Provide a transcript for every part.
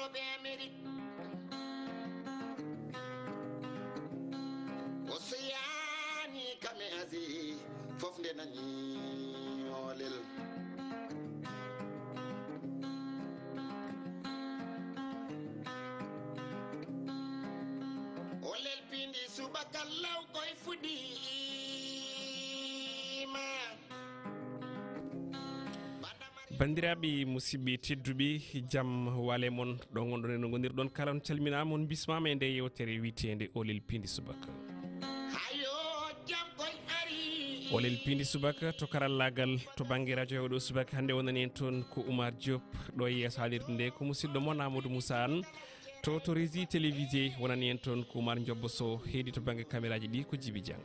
robe Amerique Oceani kame Asie fof nde nani olel Olel Piindi Subaka law koy fudi bandiraɓe musidɓe tedduɓe jaam wale mon ɗo gonɗon en gonirɗon kala on calminama on bismama e nde yewtere witede Olel Piindi Subaka Olel Piindi Subaka to karallagal to banggue radio oɗo Subaka hande wonani en toon ko Oumar Diop ɗo yeeso haalirde nde ko musidɗo mon Amadou Moussa Anne to régie télévisé wonani en toon ko Oumar Diobbo Sow heedi to banggue caméraji ɗi ko Djibi Diang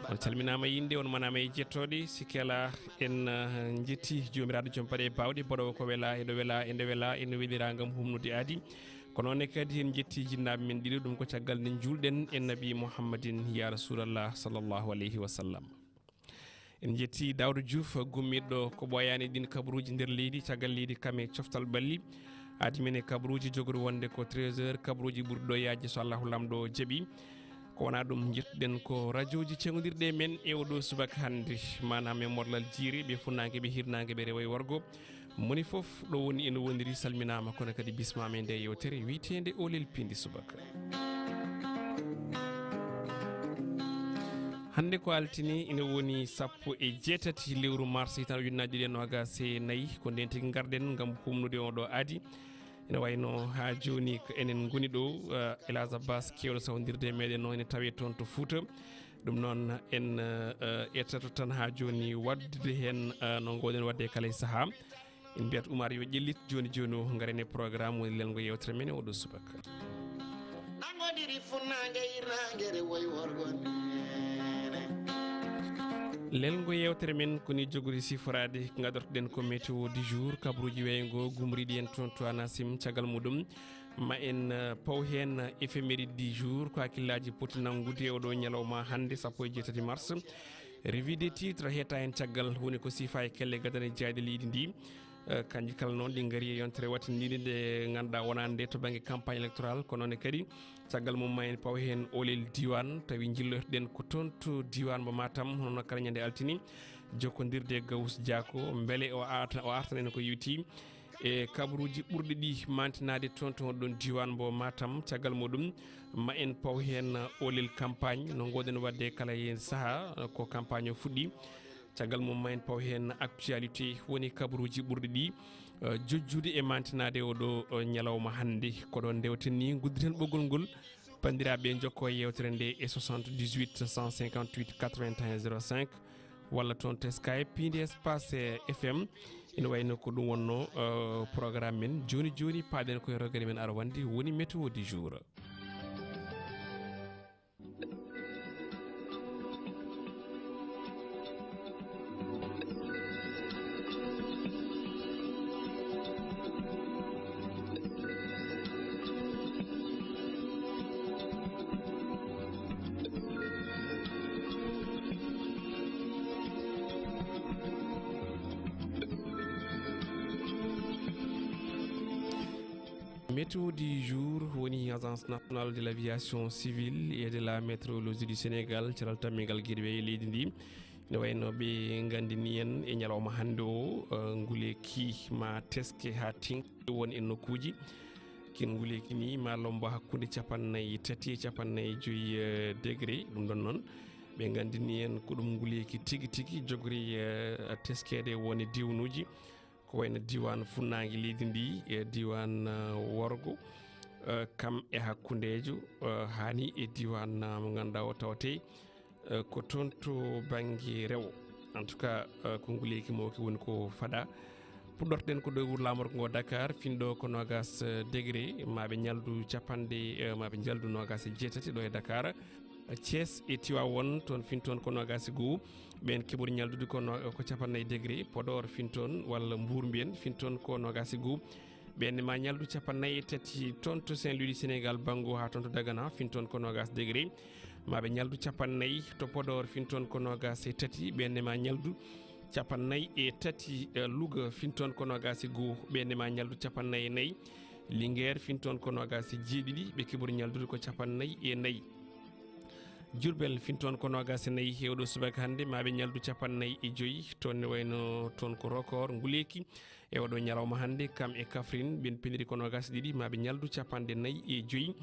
on calminama yinde on manama e jettode sikela en jetti jomiraɗo joom paɗe bawɗe boɗo ko wela eɗo wela ende wela ene welira gam humnude aadi kono ne kadi en jetti jinnaɓe men ɗiɗo ɗum ko caggal nde julɗen en nabi mouhammadin ya rasulallah sallllahu alayhi wa sallam en jetti Dawdo Diouf gummiɗɗo ko ɓoyani ɗin kabaruji nder leydi caggal leydi kame coftal balli aadi men e kabaruji jogori wonde ko 13h kabaruji ɓurɗo yaaji so allahu lamɗo jaaɓi ko wona ɗum jettuɗen ko radio ji cegodirɗe men e oɗo subaka hande manam e morlal jiiri ɓe funnague ɓe hirnague ɓe rewo e worgo moni foof ɗo woni ene woniri salminama kono kadi bismama e nde yewtere witede Olel Piindi Subaka hande ko altini ene woni 17 lewru mars hitan ujunnaje ɗe nogas e nayyi ko nden tigui garɗen gam humnude oɗo aadi ene wayno ha joni ko enen goni ɗo Elhadj Abbas kewɗo sawdirde meɗen no ene tawe toon to Fouta ɗum noon en ƴettato tan ha joni waddude hen no gowɗen wadde e kala e saaha en mbiyat Oumar yo ƴellit joni joni o garen e programme woni lelgo yewtere men e oɗo subaka nangodiri funnague irnagere woy worgon lelgo yewtere men koni jogori siforade gadortoɗen ko météo du jour kabaruji weygo gumriɗi en toon to anasim caggal muɗum ma en paw hen éphéméride du jour ko hakkillaji poti nangude oɗo ñalawma hande 17 mars revue des titres heeta hen caggal woni ko sifa e kelle gadane jeyde leydi ndi kanji kala noon ɗi gaari e yontere wattidinde nde ganduɗa wonande to banggue campagne électoral ko noon kadi caggal mum ma en paw hen Olel diwan tawi jillotoɗen ko toon to diwan mo Matam hono kala ñande altini jokkodirde Gawus Diako beele o artan en ko yewti e kabaruji ɓurɗi ɗi mantinade toon to ɗon diwan mbo Matam caggal muɗum ma en paw hen Olel campagne no goɗen wadde kala hen saaha ko campagne o fuɗɗi caggal mum ma en paw hen actualité woni kabaruji ɓurɗi ɗi jojjude e mantinade oɗo ñalawma hande ko ɗon dewten ni gudditen ɓoggol ngol bandiraɓe jokko yewtere nde e 78 158 81 05 walla toon to Skype Piindi espace FM ina wayno ko ɗum wonno programme men joni joni paaɗen koye rogere men ara wandi woni météo du jour météo du jour woni agence nationale de l'aviation civile et de la météorologie du Sénégal caltalmigal gueɗe leydi ndi ne wayno ɓe gandini en e ñalawma hande o nguleki ma teske ha tinki woni e nokkuji kin nguleki ni ma lomba hakkude 43 e 45 degré ɗum ɗon noon ɓe gandini en ko ɗum nguleki tigui tigui jogori teskede woni diwnuji ko wayno diwan funnague leydi ndi e diwan worgo kam e hakkudejo hani e diwan mo ganduɗa o tawate ko toon to banggue rewo en tout cas ko nguleyki mawki woni ko faaɗa puɗɗortoɗen ko ɗo wuuro lamorgo ngo Dakar finɗo ko nogas degré maɓe ñaldu capanɗe maɓe jaldu nogas e jeetati ɗo e Dakar Thiès e Tivaouane toon fintoon ko nogas e goho ɓen keɓori ñaldude ko capannayyi degré Podor fintoon walla Mbour mbiyen fintoon ko nogas e goho ɓenne ma ñaldu capannayyi e tati toon to Saint-Louis du Sénégal banggo ha toon to Dagana fintoon ko nogas degré maɓe ñaldu capannayyi to Podor fintoon ko nogas e tati ɓenne ma ñaldu capannayyi e tati Louga finton ko nogasi goo ɓe ndema ñaldu capannayyi e nayyi Linguére finton ko nogasi jeeɗiɗi ɓe keɓori ñaldude ko capannayyi e nayyi Diourbel finton ko nogasi nayyi hewɗo subaka hande maɓe ñaldu capannayyi e joyyi toon ne wayno toon ko record nguleki e oɗo ñalawma hande kam e Kaffrine ɓen peniri ko nogasi ɗiɗi maɓe ñaldu capanɗe nayyi e joyyi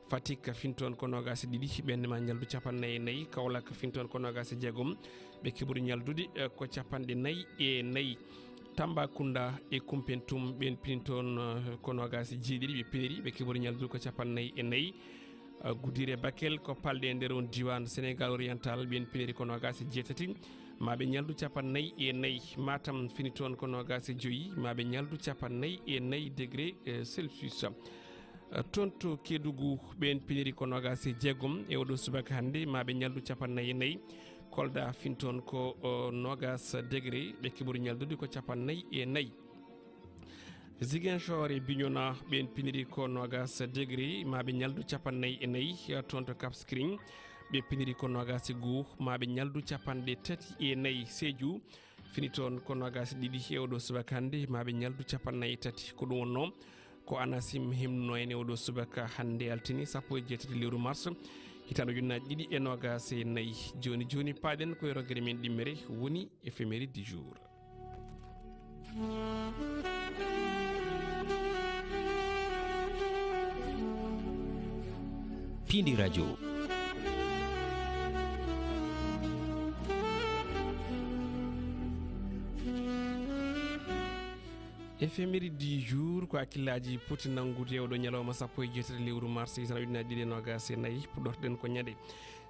Fatick finton ko nogasi ɗiɗi ɓennema ñaldu capannayyi e nayyi Kaolack finton ko nogasi jeegom ɓe keɓori ñaldude ko capanɗe nayyi e nayyi Tambacounda e Koumpentoum ɓen pini toon ko nogasi jeeɗiɗi ɓe peniri ɓe keɓori ñaldude ko capannayyi e nayyi Goudiri e Bakel ko palɗe e nder on diwan Sénégal oriental ɓen peniri ko nogasi jeetati maɓe ñaldu capannayyi e nayyi Matam fini toon ko nogasi joyyi maɓe ñaldu capannayyi e nayyi degré Celsius toon to Kédougou ɓen peniri ko nogasi jeegom e oɗo subaka hande maɓe ñaldu capannayyi e nayyi Kolda finton ko nogas degré ɓe keɓori ñaldude ko capannayyi e nayyi Ziguinchor e Bignona ɓen piniri ko nogas degré maɓe ñaldu capannayyi e nayyi toon to Cap Skirring ɓe piniri ko nogas goo maɓe ñaldu capanɗe tati e nayyi Sédhiou fini toon ko nogas ɗiɗi e oɗo subaka hande maɓe ñaldu capannayyi e tati ko ɗum wonno ko ANACIM himno en e oɗo subaka hande altini 17 lewru mars hitande ujunnaje ɗiɗi e nogas e nayyi joni joni paɗen koye roguere men ɗimmere woni éphéméride du jour. Piindi radio. Éphéméride du jour ko hakkillaji poti nangude e oɗo ñalawma 17 lewru mars hitande ujunnaje ɗiɗi e nogas e nayyi puɗɗorɗen ko ñande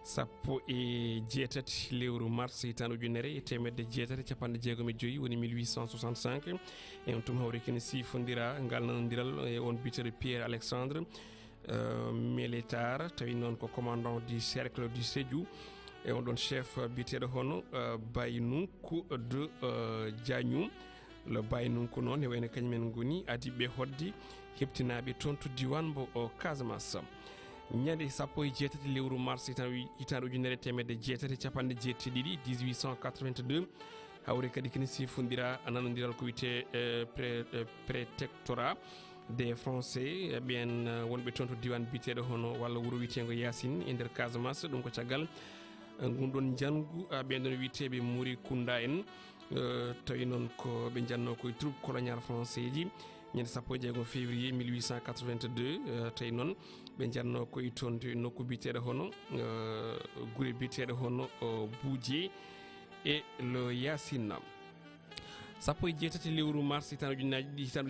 17 lewru mars hitande ujunere e temedde jeetati capanɗe jeegom e joyyi woni 1865 e on tum hawre kene sifodira ngal nanodiral e on bitere Pierre Alexandre Mélétar tawi noon ko commandant du cercle du Sédhiou e on ɗon chef biteɗo hono Baynunku de Diagnou le Baynunku noon e wayno kañumen goni adiɓe hodde heptinaɓe toon to diwan mbo Casamance ñande 17 lewru mars hitande ujunere temedde jeetati capanɗe jeetati ɗiɗi 1882 hawre kadi kene sifodira nanodiral ko wiyete prétectorat des français ɓen wonɓe toon to diwan biteɗo hono walla wuuro wiyetego Yassine e nder Casamance ɗum ko caggal gunɗon janggu ɓen ɗon wiyeteɓe Mouri Kounda en tawi noon ko ɓe janno koye troupe colonial français ji ñande 16 février 1882 tawi noon ɓe janno koye toon to nokku biteɗo hono guure biteɗo hono Boudjé e le Yassine 17 lewru mars hitande ujunnaje ɗiɗi hitande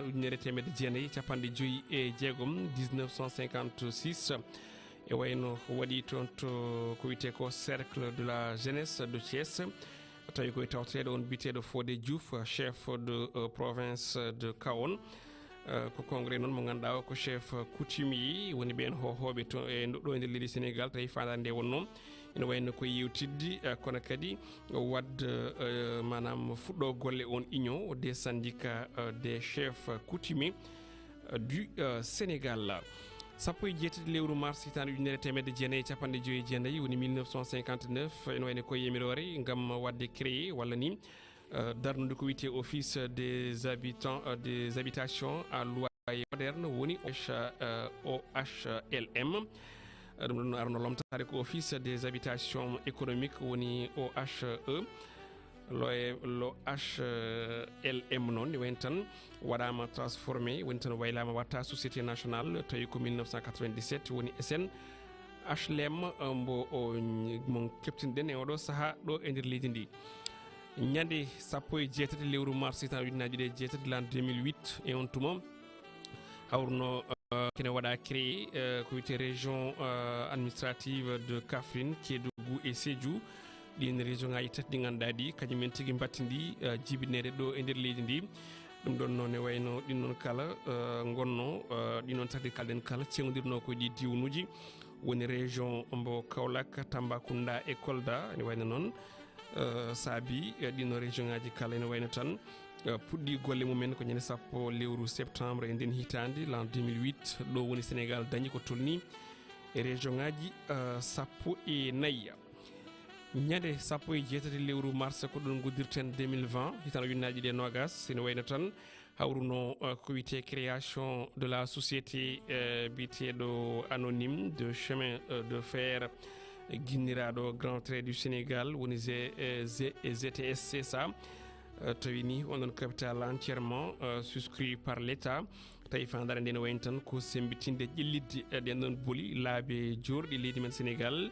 ujunere temedde jeenayyi capanɗe joyyi e jeegom 1956 e wayno waɗi toon to ko wiyete ko cercle de la jeunesse de Thiès tawi koye tawteɗo on biteɗo Fodé Diouf chef de province de Kaon ko congrès noon mo ganduɗa ko chef coutumier woni ɓen hohoɓe to e ɗo e nder leydi Sénégal tawi fandade nde wonno ene wayno ko yewtidde kono kadi wadde manam fuɗɗo golle on union des syndicats des chefs coutumiers du Sénégal 17 lewru mars hitande ujunere temedde jeenayyi capanɗe joyyi e jeenayyi woni 1959 ene wayno koye MIROIR gam wadde créé walla ni darnude ko wiyete office des habitations à loyer moderne woni OHLM ɗum ɗon arno lomtare ko office des habitations économiques woni OHE lo HLM noon ne wayno tan waɗama transformé woni tan waylama watta société nationale tawi ko 1997 woni SN HLM mbo mo keptinɗen e oɗo saaha ɗo e nder leydi ndi ñande 17 lewru mars hitande ujunnaje ɗiɗi e jeetati l'an 2008 e on tuma hawruno kene waɗa créé ko wiyete région administrative de Kaffrine Kédougou et Sédhiou ɗin région ngaji tati ɗi ganduɗa ɗi kañumen tigui battidi jibinede ɗo e nder leydi ndi ɗum ɗon noon ne wayno ɗin noon kala gonno ɗin noon tagdi kalɗen kala cewdirno ko ɗi diwnuji woni région mbo Kaolack Tambacounda e Kolda ne wayno noon saabi ɗino région ngaji kala ene wayno tan puɗɗi golle mumen ko ñande 10 lewru septembre e nden hitande l'an 2008 ɗo woni Sénégal dañi ko tolni e région ngaji 14 ñande sappo e jeetati lewru mars ko ɗon goddirten 2020 hitano yunnaji ɗe nogas sene wayno tan hawruno ko wiyete création de la société biteɗo anonyme de chemin de fer guinniraɗo grand trait du Sénégal woni GTS c'est ça tawi ni onon capital entièrement souscrit par l'état tawi fandare nde ne wayno tan ko sembitinde ƴellidde ɗen ɗon booli laabi jorɗi leydi men Sénégal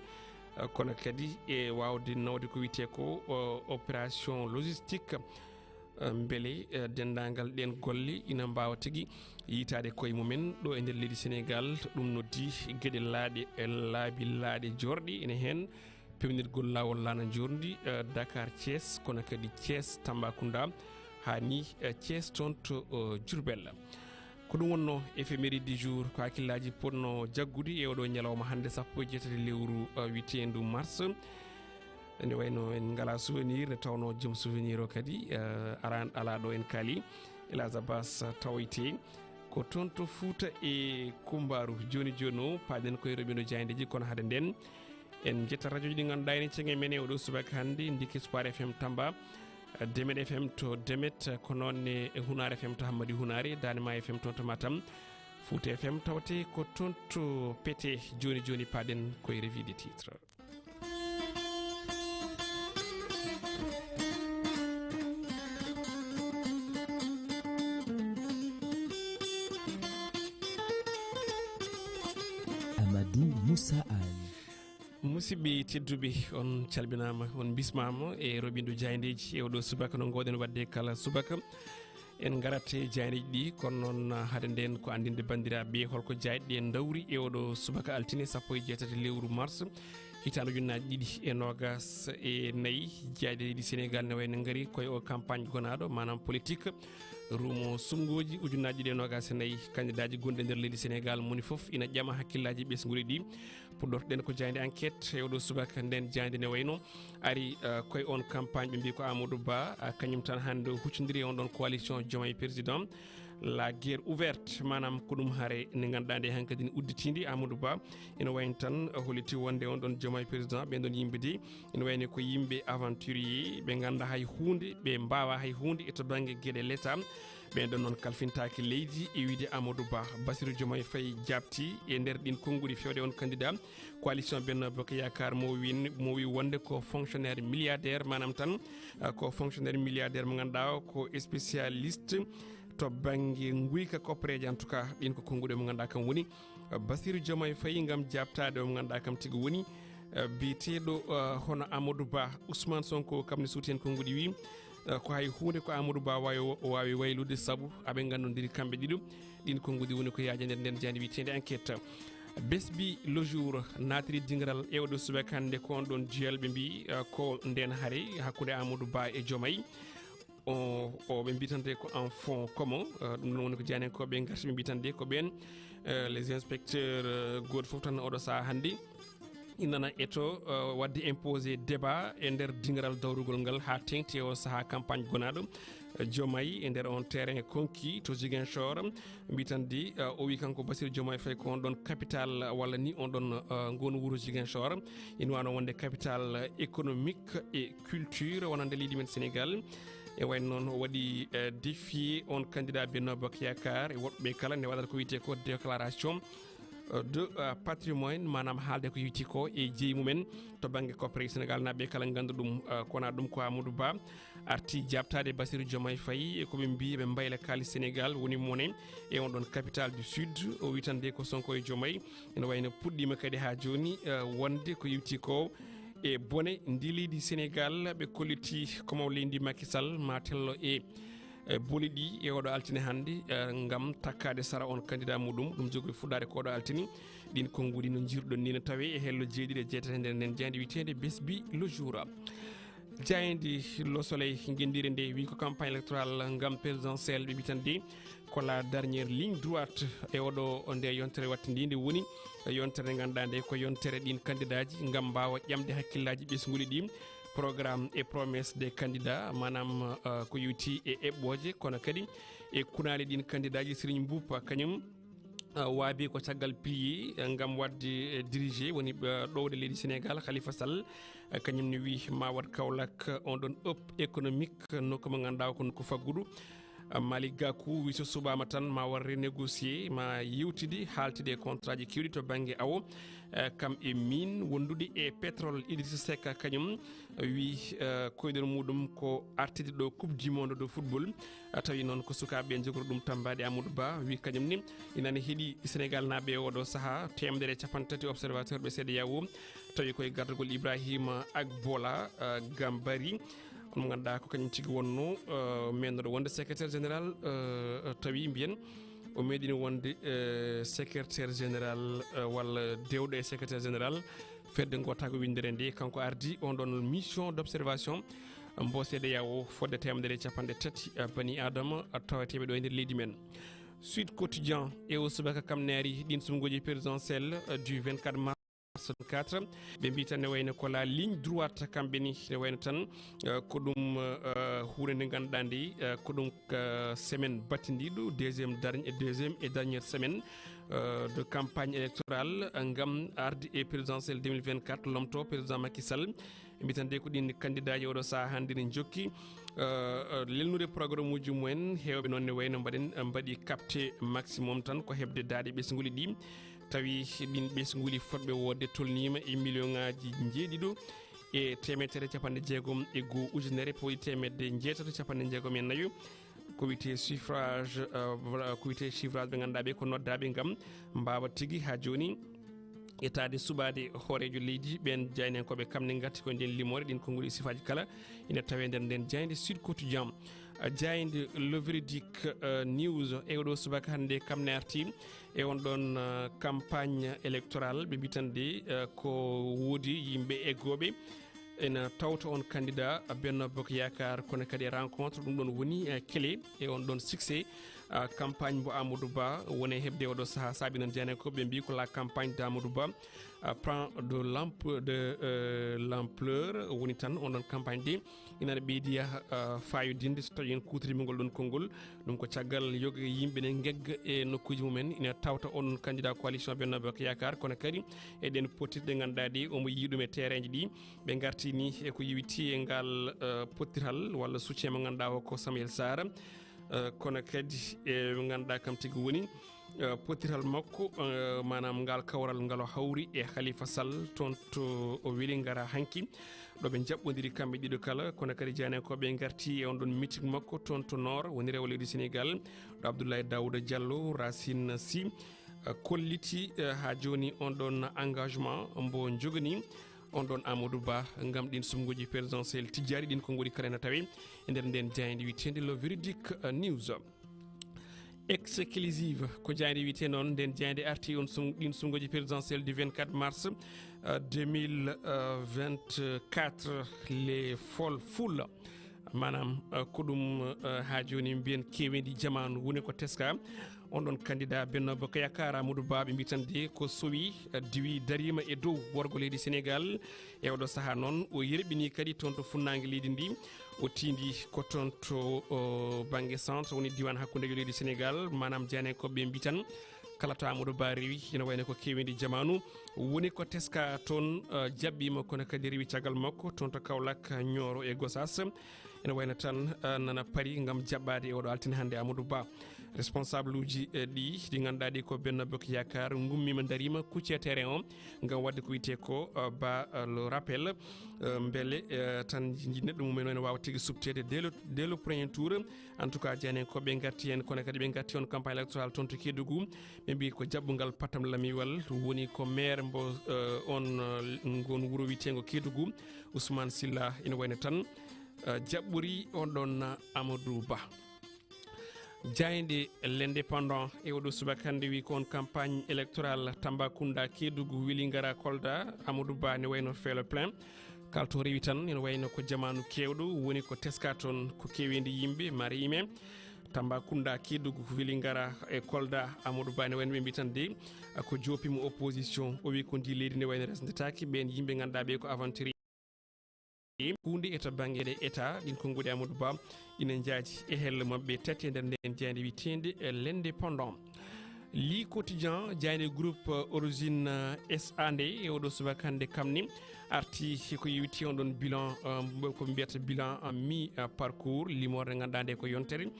kono kadi e wawde nawde ko wiyete ko opération logistique beele dendagal ɗen golle ina mbawa tigui yitade koye mumen ɗo e nder leydi Sénégal ɗum noddi gueɗe laabi laaɗe jorɗi ene hen pewnirgol lawol lana jordi Dakar Thiès kono kadi Thiès Tambacounda hani Thiès toon to Diourbel ko ɗum wonno éphéméride du jour ko hakkillaji ponno jaggude e oɗo ñalawma hande sappo e jeetati lewru witendu mars ene wayno en ngala souvenir ne tawno joom souvenir o kadi ala ɗo en kaali Elhadj Abbas tawoyte ko toon to Fouta e Kumbaru joni joni o paaɗen koye roɓino jayndeji kono haade nden en jetta radio ji ɗi ganduɗa ene cegge men e oɗo subaka hande ndiki Spar FM Tamba Demet FM to Demet ko noonne Hunar FM to Hammadi Hunare Danema FM toon to Matam Fouta FM tawate ko toon to Pété joni joni paaɗen koye revue des titres. Amadou Moussa Al musidɓe tedduɓe on calminama on bismama e roɓindu jayndeji e oɗo subaka no goɗen wadde kala subaka en garat e jayndeji ɗi kono noon haade nden ko andinde bandiraɓe holko jayɗe ɗe dawri e oɗo subaka altine sappo e jeetati lewru mars hitande ujunnaji ɗiɗi e nogas e nayyi jayɗe leydi Sénégal ne wayno gaari koye o campagne gonaɗo manam politique rumo sumgoji ujunnaji ɗiɗi e nogas e nayyi candidat ji gonɗi e nder leydi Sénégal moni foof ina ƴama hakkillaji ɓesguɗi ɗi puɗɗortoɗen ko jayde enquête e oɗo subaka nden jayde ne wayno ari koye on campagne ɓe mbi ko Amadou Ba kañum tan hande huccodiri e on ɗon coalition Diomaye président la guerre ouverte manam ko ɗum haare nde ganduɗa nde hankkadi ne udditidi Amadou Ba ene wayno tan holliti wonde on ɗon Diomaye président ɓen ɗon yimɓe de ene wayno ko yimɓe aventurier ɓe ganda hay hunde ɓe mbawa hay hunde e to banggue gueɗe l'état ɓen ɗon noon kalfintaki leydi e wiide Amadou Ba Bassirou Diomaye Faye jabti e nder ɗin konnguɗi fewde on candidat coalition Benno Bokk Yakar mo wi wonde ko fonctionnaire milliardaire manam tan ko fonctionnaire milliardaire mo ganduɗa ko spécialiste to banggue guyka koppareji en tout cas ɗin ko konnguɗe mo ganduɗa kam woni Bassirou Diomaye Faye gam jabtade mo ganduɗa kam tigui woni biteɗo hono Amadou Ba Ousmane Sonko kam ne suuti hen konnguɗi wi ko hay hunde ko Amadou Ba wawi waylude saabu aɓe gandodiri kamɓe ɗiɗo ɗin konnguɗi woni ko yaaji nder nden jandi witede enquête besbi le jour natiri dingiral e oɗo subaka hande ko on ɗon juyal ɓe mbi ko nden haare hakkude Amadou Ba e Diomaye o ɓe mbitande ko en fond commun ɗum ɗon woni ko jeyanenkoɓe garti ɓe mbitande ko ɓen les inspecteurs goto foof tan oɗo saaha hande inana eto wadde imposé débat e nder dingiral dawrugol ngal ha tengti o saaha campagne gonaɗo Diomaye e nder on terrain konki to Ziguinchor mbitandi o wi kanko Bassirou Diomaye Faye ko on ɗon capital walla ni on ɗon gonu wuuro Ziguinchor ina wano wonde capital économique et culture wonande leydi men Sénégal e wayno noon o waɗi défier on candidat Benno Bokk Yakar e woɗɓe kala nde waɗata ko wiyete ko déclaration de patrimoine manam haalde ko yitti ko e jeeyi mumen to banggue coopérative Sénégal naɓe kala gandu ɗum kona ɗum ko Amadou Ba arti jabtade Bassirou Diomaye Faye koɓe mbi ɓe mbayla kalis Sénégal woni mone e on ɗon capital du sud o witande ko Sonko e Diomaye ene wayno puɗɗima kadi ha joni wonde ko yitti ko e bone ndi leydi Sénégal ɓe kolliti komo leydi Macky Sall ma tello e boli ɗi e oɗo altine hande gam takkade sara on candidat muɗum ɗum jogori fuɗɗade ko oɗo altini ɗin konnguɗi no jirɗon ni no tawe e hello jeeɗiɗi e jeetati nder nden jayde witede besbi le jour jaydi le soleil guendiri nde wi ko campagne électorale gam présidentiel ɓe mbitande ko la dernière ligne droite e oɗo nde yontere wattidi nde woni yontere nde ganduɗa nde ko yontere ɗin candidat ji gam mbawa ƴamde hakkillaji ɓesguɗi ɗi programme et promesse des candidats manam ko yuti e eɓɓoje kono kadi e kunali ɗin candidat ji Serigne Mboup kañum waabi ko caggal pilier ngam wadde dirigé woni ɗowde leydi Sénégal Khalifa Sall kañum ni wi ma wat Kaolack on ɗon up économique nokku mo ganduɗa ko nokku faggudu Malick Gakou wi so subama tan ma war renégocier ma yewtide haltide contrat ji kewɗi to banggue awo kam e min wondude e pétrole Idrissa Seck kañum wi koyɗol muɗum ko artide ɗo coupe du monde de football tawi noon ko sukaɓe jogori ɗum tambade Amadou Ba wi kañum ni inani heeɗi Sénégal naɓe oɗo saaha temedere capantati observateur ɓe seeɗa yawo tawi koye gardugol Ibrahima Agbola Gambari on ganduɗa ko kañum tigui wonno mennoɗo wonde secrétaire général tawi mbiyen o meeɗino wonde secrétaire général walla dewɗo e secrétaire général fedde gotago windere nde kanko ardi on ɗon mission d' observation mbo seeɗa yawo fodde temedere capanɗe tati bani adama tawateɓe ɗo e nder leydi men Sud Quotidien e o subaka kam naari ɗin sumgoji présidentiel du 24 mars 4 ɓe mbi tan ne wayno ko la ligne droite kamɓe ni ne wayno tan ko ɗum hunde nde ganduɗa nde ko ɗum semaine battidiɗo deuxième et dernière semaine de campagne électorale ngam arde e présidentiel 2024 lomto président Macky Sall mbi tan de ko ɗin candidat ji oɗo saaha hande ne jokki lelnude programme uji mumen hewɓe noon ne wayno mbaɗi capté maximum tan ko hebde daade ɓesguli ɗi tawi ɗin ɓesguli fotɓe wodde tolnima e million ngaji jeeɗiɗo e temedere capanɗe jeegom e goho ujunere pawɗi temedde jeetato capanɗe jeegom e naayo ko wiyete suffrage ko wiyete chiffrage ɓe ganduɗa ɓe ko noddaɓe gam mbawa tigui ha joni etade suɓade hoorejo leydi ɓen jaynenkoɓe kamne gatti koye nden limore ɗin konnguli sifaji kala ina tawe nder nden jayde Sud Quotidien jayde le véridique news e oɗo subaka hande kamne arti e on ɗon campagne électorale ɓe mbitande ko woodi yimɓe eggoɓe ena tawta on candidat Benno Bokk Yakar kono kadi e rencontre ɗum ɗon woni clé e on ɗon succès campagne mo Amadou Ba woni hebde oɗo saaha saabi noon jeyane ko ɓe mbi ko la campagne d'Amadou Ba prend de l'ampleur woni tan on ɗon campagne de inane ɓeydi fayodinde so tawi en kutorima ngol ɗon konngol ɗum ko caggal yoga yimɓe ne gegga e nokkuji mumen ina tawta on candidat coalition Benno Bokk Yakar kono kadi eɗen pottirɗe ganduɗa ɗe omo yiiɗum e terrain ji ɗi ɓe gartini eko yewiti e ngal pottiral walla soutien mo ganduɗa o ko Samuel Sarr kono kadi e ganduɗa kam tigui woni pottiral makko manam ngal kawral ngal o hawri e Khalifa Sall toon to o weeli gara hanki ɗoɓe jaɓɓodiri kamɓe ɗiɗo kala kono kadi jeyanenkoɓe garti e on ɗon meeting makko toon to nord woni rewo leydi Sénégal ɗo Abdoulaye Daouda Diallo Racine Sy kolliti ha joni on ɗon engagement mbo jogani on ɗon Amadou Ba gam ɗin sumgoji présidentiel tijjari ɗin ko goni kala ene tawe e nder nden jayde witende le véridique news exclusive ko jayde wiyete noon nden jayde arti on ɗin sumgoji présidentiel du 24 mars 2024 les foule manam ko ɗum ha joni mbiyen kewendi jamanu woni ko teska on ɗon candidat Benno Bokk Yakar Amadou Ba ɓe mbitande ko sowi diwi darima e dow worgo leydi Sénégal e oɗo saaha noon o yerɓini kadi toon to funnague leydi ndi o tindi ko toon to banggue centre woni diwan hakkude leydi Sénégal manam jeyanenkoɓe mbitan kala to Amadou Ba rewi ina wayno ko kewendi jamanu woni ko teska toon jaɓɓima kono kadi rewi caggal makko toon to Kaolack Nioro e Gossas ina wayno tan nana paari gam jaɓɓade e oɗo altine hande Amadou Ba responsable uji ɗi ganduɗa ɗi ko Benno Bokk Yakar gummima darima kucce terrain o gam wadde ko wiyete ko ba le rappel beele tan neɗɗo mumen ne wawa tigui subtede dès le premier tour en tout cas jani ko ɓe garti hen kono kadi ɓe garti on campagne électorale toon to Kédougou ɓe mbi ko jaɓɓugal patam lamiwal woni ko maire mbo on gon wuuro wiyetego Kédougou Ousmane Sylla ina wayno tan jaɓɓori on ɗon Amadou Ba jayde l'indépendant e oɗo subaka hande wi ko on campagne électorale Tambacounda Kédougou Wélingara Kolda Amadou Ba ne wayno fait le plein kalto rewi tan ene wayno ko jamanu kewɗo woni ko teska toon ko kewendi yimɓe mariyime Tambacounda Kédougou Wélingara e Kolda Amadou Ba ne wayno ɓe mbi tan de ko jopimo opposition o wi ko ndi leydi ne wayno resdetaki ɓen yimɓe ganduɗa ɓe ko aventurier hunde eta banggue état ɗin konngudi Amadou Ba ina jaaji e helle mabɓe tati e nder nden jeyande witende l'indépendant li quotidien jayne groupe origine SA nde e oɗo subaka hande kamni arti ko yewiti on ɗon bilan ko mbiyata bilan mi parcours limorde ganduɗa nde ko yontere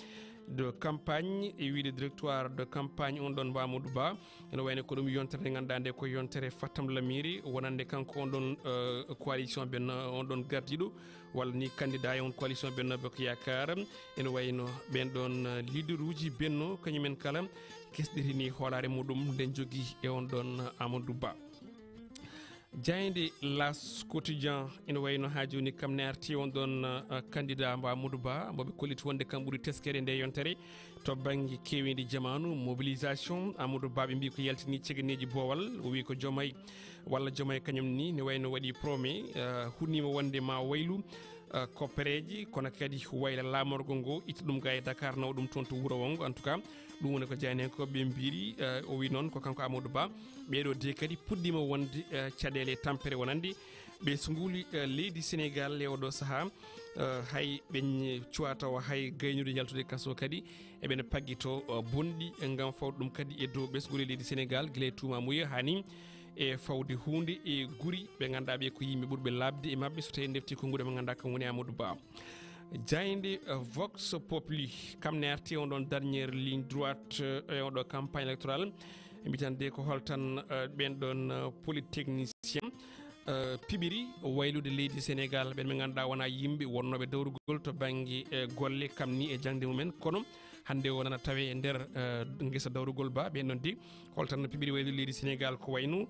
de campagne e wiide directoire de campagne on ɗon Amadou Ba ene wayno ko ɗum yontere nde ganduɗa nde ko yontere Fatam Lamiri wonande kanko on ɗon coalition benno on ɗon gardiɗo walla ni candidat e on coalition Benno Bokk Yakar ene wayno ɓen ɗon leader uji benno kañumen kala kesɗirini hoolare muɗum nden jogui e on ɗon Amadou Ba. Jayde las quotidien ene wayno ha joni kam ne arti on ɗon candidat mbo Amadou Ba mboɓe kolliti wonde kam ɓuuri teskere nde yontere to banggue kewidi jamanu mobilisation Amadou Ba ɓe mbi ko yaltini cegeneji boowal o wi ko Diomaye walla Diomaye kañum ni ne wayno waɗi promé hurnima wonde ma waylu koppereji kono kadi wayla lamorgo ngo itta ɗum ga e Dakar nawa ɗum toon to wuuro wongo en tout cas ɗum woni ko jayne hen ko ɓe mbiri o wi noon ko kanko Amadou Ba ɓeɗo de kadi puɗɗima wonde caɗele tampere wonandi ɓe so guuli leydi Sénégal e oɗo saaha hay ɓe cuwa taw hay gaynude yaltude kaso kadi eɓene paggito bonɗi gam fawde ɗum kadi e dow ɓesgol leydi Sénégal guila e tuma muya hani e fawde hunde e guri ɓe ganduɗa ɓe ko yimɓe ɓurɓe labde e mabɓe so tawi defti konnguli mo ganduɗa kam woni Amadou Ba. Jayde Vox Populi kam ne arti on ɗon dernière ligne droite e oɗo campagne électorale mbitande ko holtan ɓen ɗon polytechnicien piɓiri waylude leydi Sénégal ɓen ɓe ganduɗa wona yimɓe wonnoɓe dawrugol to banggue golle kam ni e jangde mumen kono hande o nana tawe e nder guesa dawrugol ba ɓen ɗon di holtan no piɓiri waylude leydi Sénégal ko wayno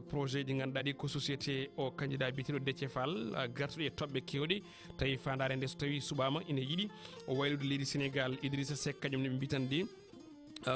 projet ji ganduɗa ɗi ko société o candidat biteɗo Déthié Fall gartuɗo e toɓɓe kewɗe tawi fandare nde so tawi suɓama ina yiiɗi o waylude leydi Sénégal Idrissa Seck kañum ne ɓe mbitandi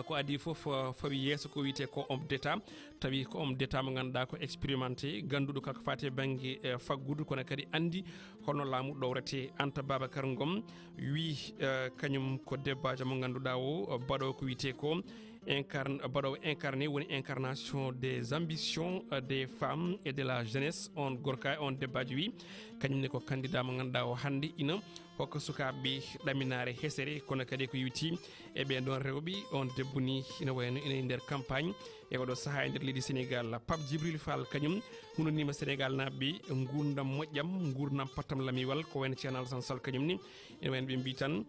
ko adi foof fawi yesso ko wiyete ko homme d'état tawi ko homme d'état mo ganduɗa ko expérimenté ganduɗo kako fate banggue faggudu kono kadi andi holno laamu ɗowrete. Anta Babacar Ngom wi kañum ko debbajo mo ganduɗa o baɗo ko wiyete ko baɗowo incarné woni incarnation des ambitions des femmes et de la jeunesse on gorka on debbajo wi kañumne ko candidat mo ganduɗa o hande ina hokka sukaɓe ɗaminare hesere kono kadi ko yewti e ɓen ɗon rewɓe on debbo ni ina wayno ina e nder campagne e oɗo saaha e nder leydi Sénégal. Pape Djibril Fall kañum hunanima Sénégal naɓe gurdam moƴƴam gurdam pattam lamiwal ko wayno ceerno Alassane Sall kañum ni ene wayno ɓe mbi tan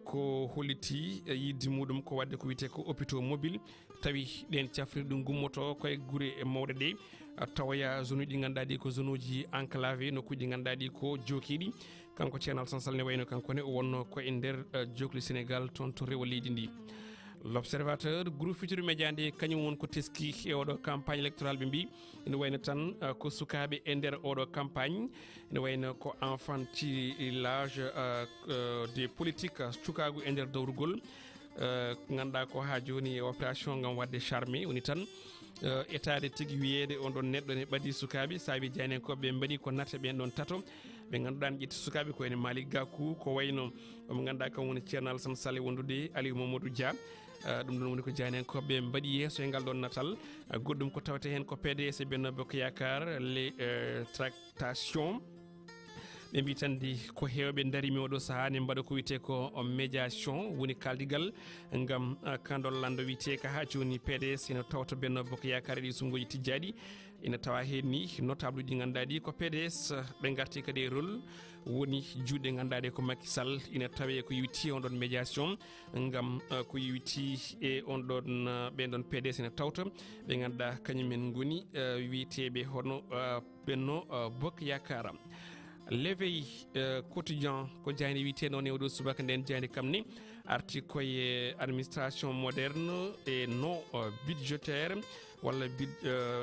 ko holliti yidde muɗum ko wadde ko wiyete ko hôpitaux mobile tawi ɗen cafri ɗum gummoto koye guure mawɗe ɗe tawoya zone uji ɗi ganduɗa ɗi ko zone uji enclavé nokkuji ɗi ganduɗa ɗi ko jokiɗi kanko ceerno Alassane Sall ne wayno kankone o wonno ko e nder jokli Sénégal toon to rewo leydi ndi. L'Observateur groupe Futurs Médias nde kañum won ko teski e oɗo campagne électorale ɓe mbi ene wayno tan ko sukaɓe e nder oɗo campagne ene wayno ko enfantillage des politiques cukagu e nder dawrugol ganduɗa ko ha joni opération gam wadde charmé woni tan étade tigui wiyede on ɗon neɗɗo ne ɓaadi sukaɓe saabi jaynen ko ɓe mbaɗi ko natta ɓen ɗon tato ɓe ganduɗa ne ƴetti sukaɓe ko ene Malick Gakou ko wayno omo ganduɗa kam woni ceerno Alassane Sall wondude Aliou Mamadou Dia ɗum ɗon woni ko jaynen ko ɓe mbaɗi yesso e ngal ɗon natal goɗɗum ko tawete hen ko PDS e Benno Bokk Yakar les tractations ɓe mbi tan di ko hewɓe darimi oɗo saaha ne mbaɗa ko wiyete ko médiation woni kaldigal gam kandol lando wiyete ka ha joni PDS ene tawta Benno Bokk Yakar ɗi sumgoji tijjaɗi ina tawa hen ni notable uji ganduɗa ɗi ko PDS ɓe garti kadi e rôle woni juuɗe ganduɗa ɗe ko Macky Sall ina tawe ko yewti on ɗon médiation gam ko yewti e on ɗon ɓen ɗon PDS ina tawta ɓe ganduɗa kañumen goni wiyeteɓe hono Benno Bokk Yakar. L'éveil quotidien ko jayni wiyete noon e oɗo subaka nden jayni kam ni arti koye administration moderne et non budgétaire walla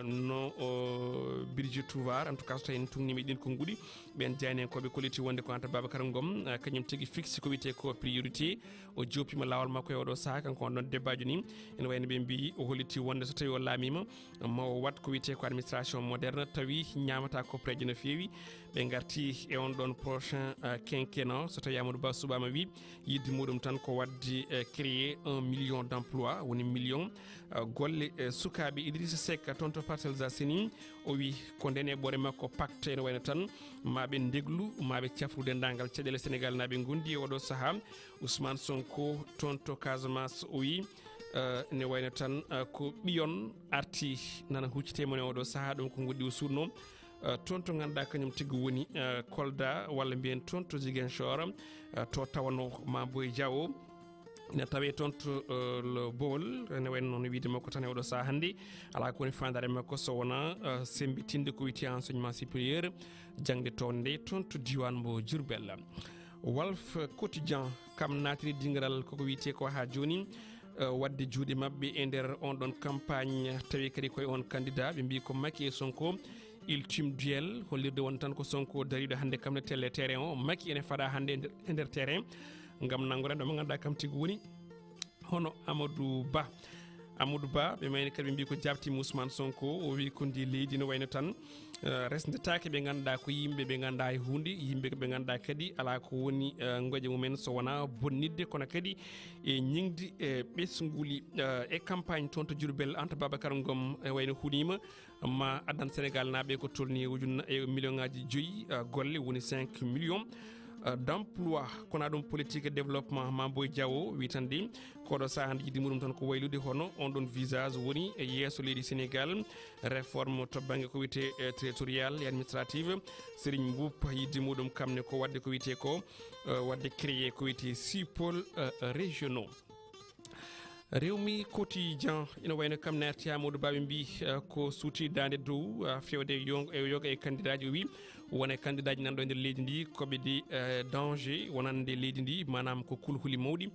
non budgétoire en tout cas so tawi en tungnimi ɗin ko guuɗi ɓen jayni en koɓe kolliti wonde ko Anta Babacar Ngom kañum tigui fixe ko wiyete ko priorité o joppima lawol makko e oɗo saaha kanko on ɗon debbajo ni ene wayno ɓe mbi o holliti wonde so tawi o laamima mawo wat ko wiyete ko administration moderne tawi ñamata koppareji no fewi ɓe garti e on ɗon prochain quinquennat so tawi Amadou Ba suɓama wi yidde muɗum tan ko wadde créer 1 million d'emplois woni million golle sukaɓe Idrissa Seck toon to Parcelles Assainies o wi ko nden e ɓoore makko pacte ene wayno tan maɓe ndeglu maɓe cafru dendagal caɗele Sénégal naɓe gondi e oɗo saaha Ousmane Sonko toon to Casamance o wi ne wayno tan ko ɓiyon arti nana huccite mon e oɗo saaha ɗum ko goɗɗi o suutno toon to ganduɗa kañum tigui woni Kolda walla mbiyen toon to Ziguinchor to tawano Mamboy Diawo ina tawe toon to le Bowol ne wayno noon wiide makko tan e oɗo saaha hannde ala kowoni fandare makko so wona sembitinde ko wiyete enseignement supérieur jangde townde toon to diwan mbo Diourbel. Walf Quotidien kam natiri dingiral koko wiyete ko ha joni wadde juuɗe mabɓe e nder on ɗon campagne tawi kadi koye on candidat ɓe mbi ko Macky e Sonko ultime duel hollirde won tan ko Sonko dariɗo hannde kam ne telle terrain o Macky ene faɗa hannde e nder terrain ngam nangoren ɗo mo ganduɗa kam tigi woni hono Amadou Ba ɓe mayni kadi ɓe mbi ko jabtima Ousmane Sonko o wi ko ndi leydi no wayno tan resdetake ɓe ganduɗa ko yimɓe ɓe ganduɗa e hunde yimɓe ɓe ganduɗa kadi ala ko woni gooƴe mumen so wona bonnidde kono kadi e ñingdi e ɓesguli e campagne toon to Diourbel Anta Babacar Ngom e wayno hunima ma addan Sénégal naaɓe ko tolni ujunna e million ngaji 5 golle woni 5 millions d'emploi kono ɗum politique et développement Mamboy Diawo witande koɗo saha hande jiɗi muɗum tan ko waylude hono on ɗon visage woni e yesso leydi Sénégal réforme to banggue ko wiyete territorial et administrative Serigne Mboup yidde muɗum kamne ko wadde ko wiyete ko wadde créé ko wiyete 6 pôles régionaux. Rewmi Quotidien ina wayno kam narti Amadou Ba ɓe mbi ko suuti dande dow fewde yoga e candidat ji o wi wona e candidat ji nanɗo e nder leydi ndi koɓe de danger wonande leydi ndi manam ko kulhuli mawɗi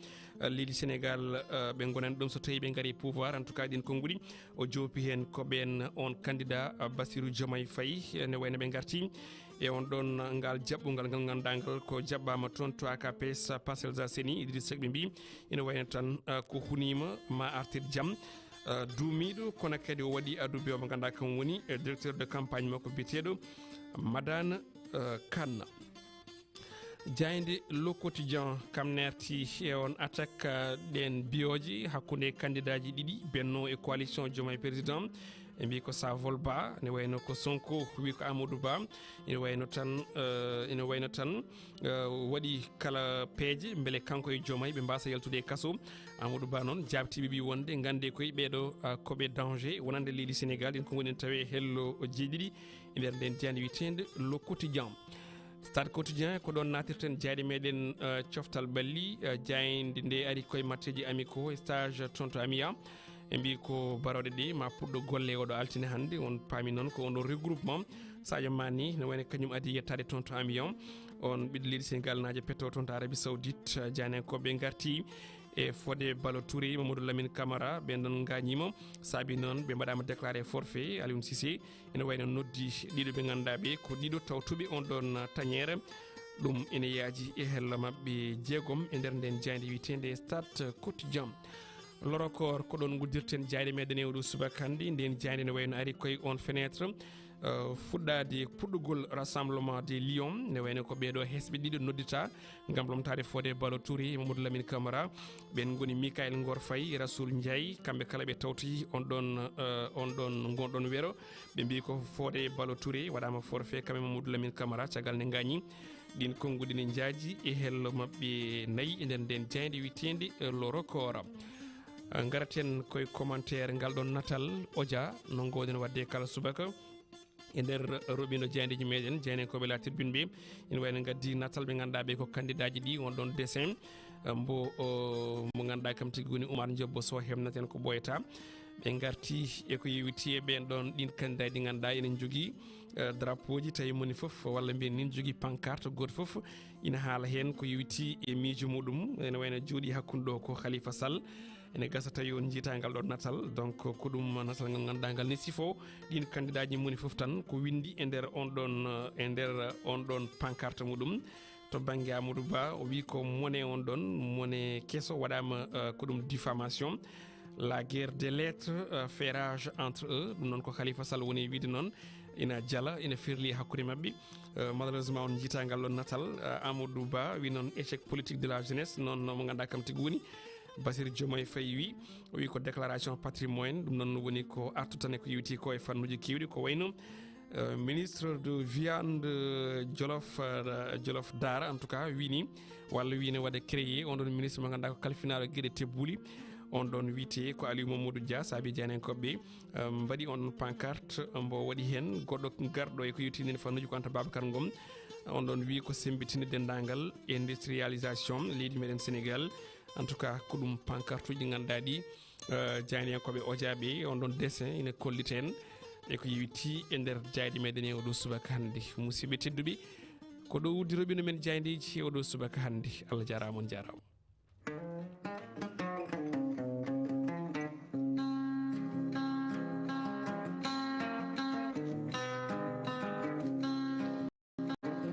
leydi Sénégal ɓe gonani ɗum so tawi ɓe gaari pouvoir en tout cas ɗin konnguli o joopi hen koɓen on candidat Bassirou Diomaye Faye ne wayno ɓe garti e on ɗon ngal jaɓɓugal ngal ganduɗa ngal ko jaɓɓama toon to AKPS Parcelles Assainies Idrissa Seck ɓe mbi ina wayno tan ko hunima ma artir jaam duumiɗo kono kadi o waɗi aduɓe omo ganduɗa kam woni directeur de campagne makko biyeteɗo Madane Kane. Jayde Le Quotidien kam nerti e on attaque ɗen biyoji hakkude candidat ji ɗiɗi Benno e coalition Diomaye président e mbi ko sa vol ba ne wayno ko Sonko wi ko Amadou Ba ina wayno tan waɗi kala peeje beele kanko e Diomaye ɓe mbasa yaltude e kaso Amadou Ba noon jabtiɓe ɓi wonde gande koye ɓeɗo koɓe danger wonande leydi Sénégal ɗin ko gonen tawe hello jeeɗiɗi e nder nden jande witende Le Quotidien. Stade Quotidien ko ɗon natirten jayɗe meɗen coftal balli jayde nde ari koye matteji amicaux e stage toon to Amia e mbi ko baroɗe ɗe ma puɗɗo golle oɗo altine hannde on paami noon ko on ɗon regroupement Sadio Mani ne wayno kañum adi yettade toon to Amiens on ɓiɗɗo leydi Sénégal naaje petto toon to Arabie Saoudite janenkoɓe garti e fode Balo Touré Mamadou Lamine Camara ɓen ɗon gañima saabi noon ɓe mbaɗama déclaré forfait Aliou Cissé ene wayno noddi ɗiɗo ɓe ganduɗa ɓe ko ɗiɗo tawtuɓe on ɗon tañere ɗum ene yaaji e hello mabɓe jeegom e nder nden jayde witende Stade Quotidien. Lorokor ko ɗon guddirten jayde meɗen e oɗo subaka hannde nden jayde ne wayno ari koye on fenêtre fuɗɗade puɗɗugol rassemblement des lions ne wayno ko ɓeɗo hesɓe ɗiɗo noddita gam lomtade fode Balo Touré Mamadou Lamine Camara ɓen goni Mikaël Ngor Faye Rasoul Ndiaye kamɓe kala ɓe tawti on ɗon gonɗon weero ɓe mbi ko fode Balo Touré waɗama forfait kamɓe Mamadou Lamine Camara caggal ne gañi ɗin konngudi ne jaaji e hello mabɓe nayyi e nder nden jayde witende Le Record. Garaten koye commentaire ngal ɗon natal odia no goden wadde kala subaka e nder roɓino jayndeji meɗen jaynen koɓe la tribune ɓe ina wayno gaddi natal ɓe ganduɗa ɓe ko candidat ji ɗi on ɗon dessin mo ganduɗa kam tigui woni Oumar Diobbo so hemnaten ko ɓoyata ɓe garti e ko yewiti e ɓen ɗon ɗin candidat ɗi ganduɗa enen jogui drapeau ji tawi moni foof walla mbiyen nin jogui pancarte goto foof ina haala hen ko yewiti e miijo muɗum ene wayno jooɗi hakkude ɗo ko Khalifa Sall ene gasa tawi on jiita ngal ɗon natal donc ko ɗum natal ngal ganduɗa ngal ne sifo ɗin candidat ji moni foof tan ko windi e nder on ɗon pancarte muɗum to banggue Amadou Ba o wi ko mone on ɗon mone kesso waɗama ko ɗum diffamation la guerre des lettres fait rage entre eux ɗum noon ko Khalifa Sall woni wiide noon ina jala ina firli hakkude mabɓe malheureusement on jiita ngal ɗon natal Amadou Ba wi noon échec politique de la jeunesse noon mo ganduɗa kam tigui woni Bassirou Diomaye Faye o wi ko déclaration patrimoine ɗum noon woni ko artu tan e ko yewti ko e fannuji kewɗi ko wayno ministre de viande Jolof Dara en tout cas wini walla wine waɗa créé on ɗon ministre mo ganduɗa ko kalfinaɗo gueɗe tebbuli on ɗon wiite ko Aliou Mamadou Dia saabi janenkoɓe mbaɗi on pancarte mbo waɗi hen goɗɗo garɗo e ko yettinini fannuji ko Anta Babacar Ngom on ɗon wi ko sembitinde dendagal industrialisation leydi meɗen Sénégal en tout cas ko ɗum pancarte uji ganduɗa ɗi janenkoɓe ojaɓe on ɗon dessin ina kollita en e ko yewti e nder jaydi meɗen e oɗo subaka hannde musidɓe tedduɓe ko ɗo wuddi roɓino men jaydeji e oɗo subaka hannde Allah jarama on jarama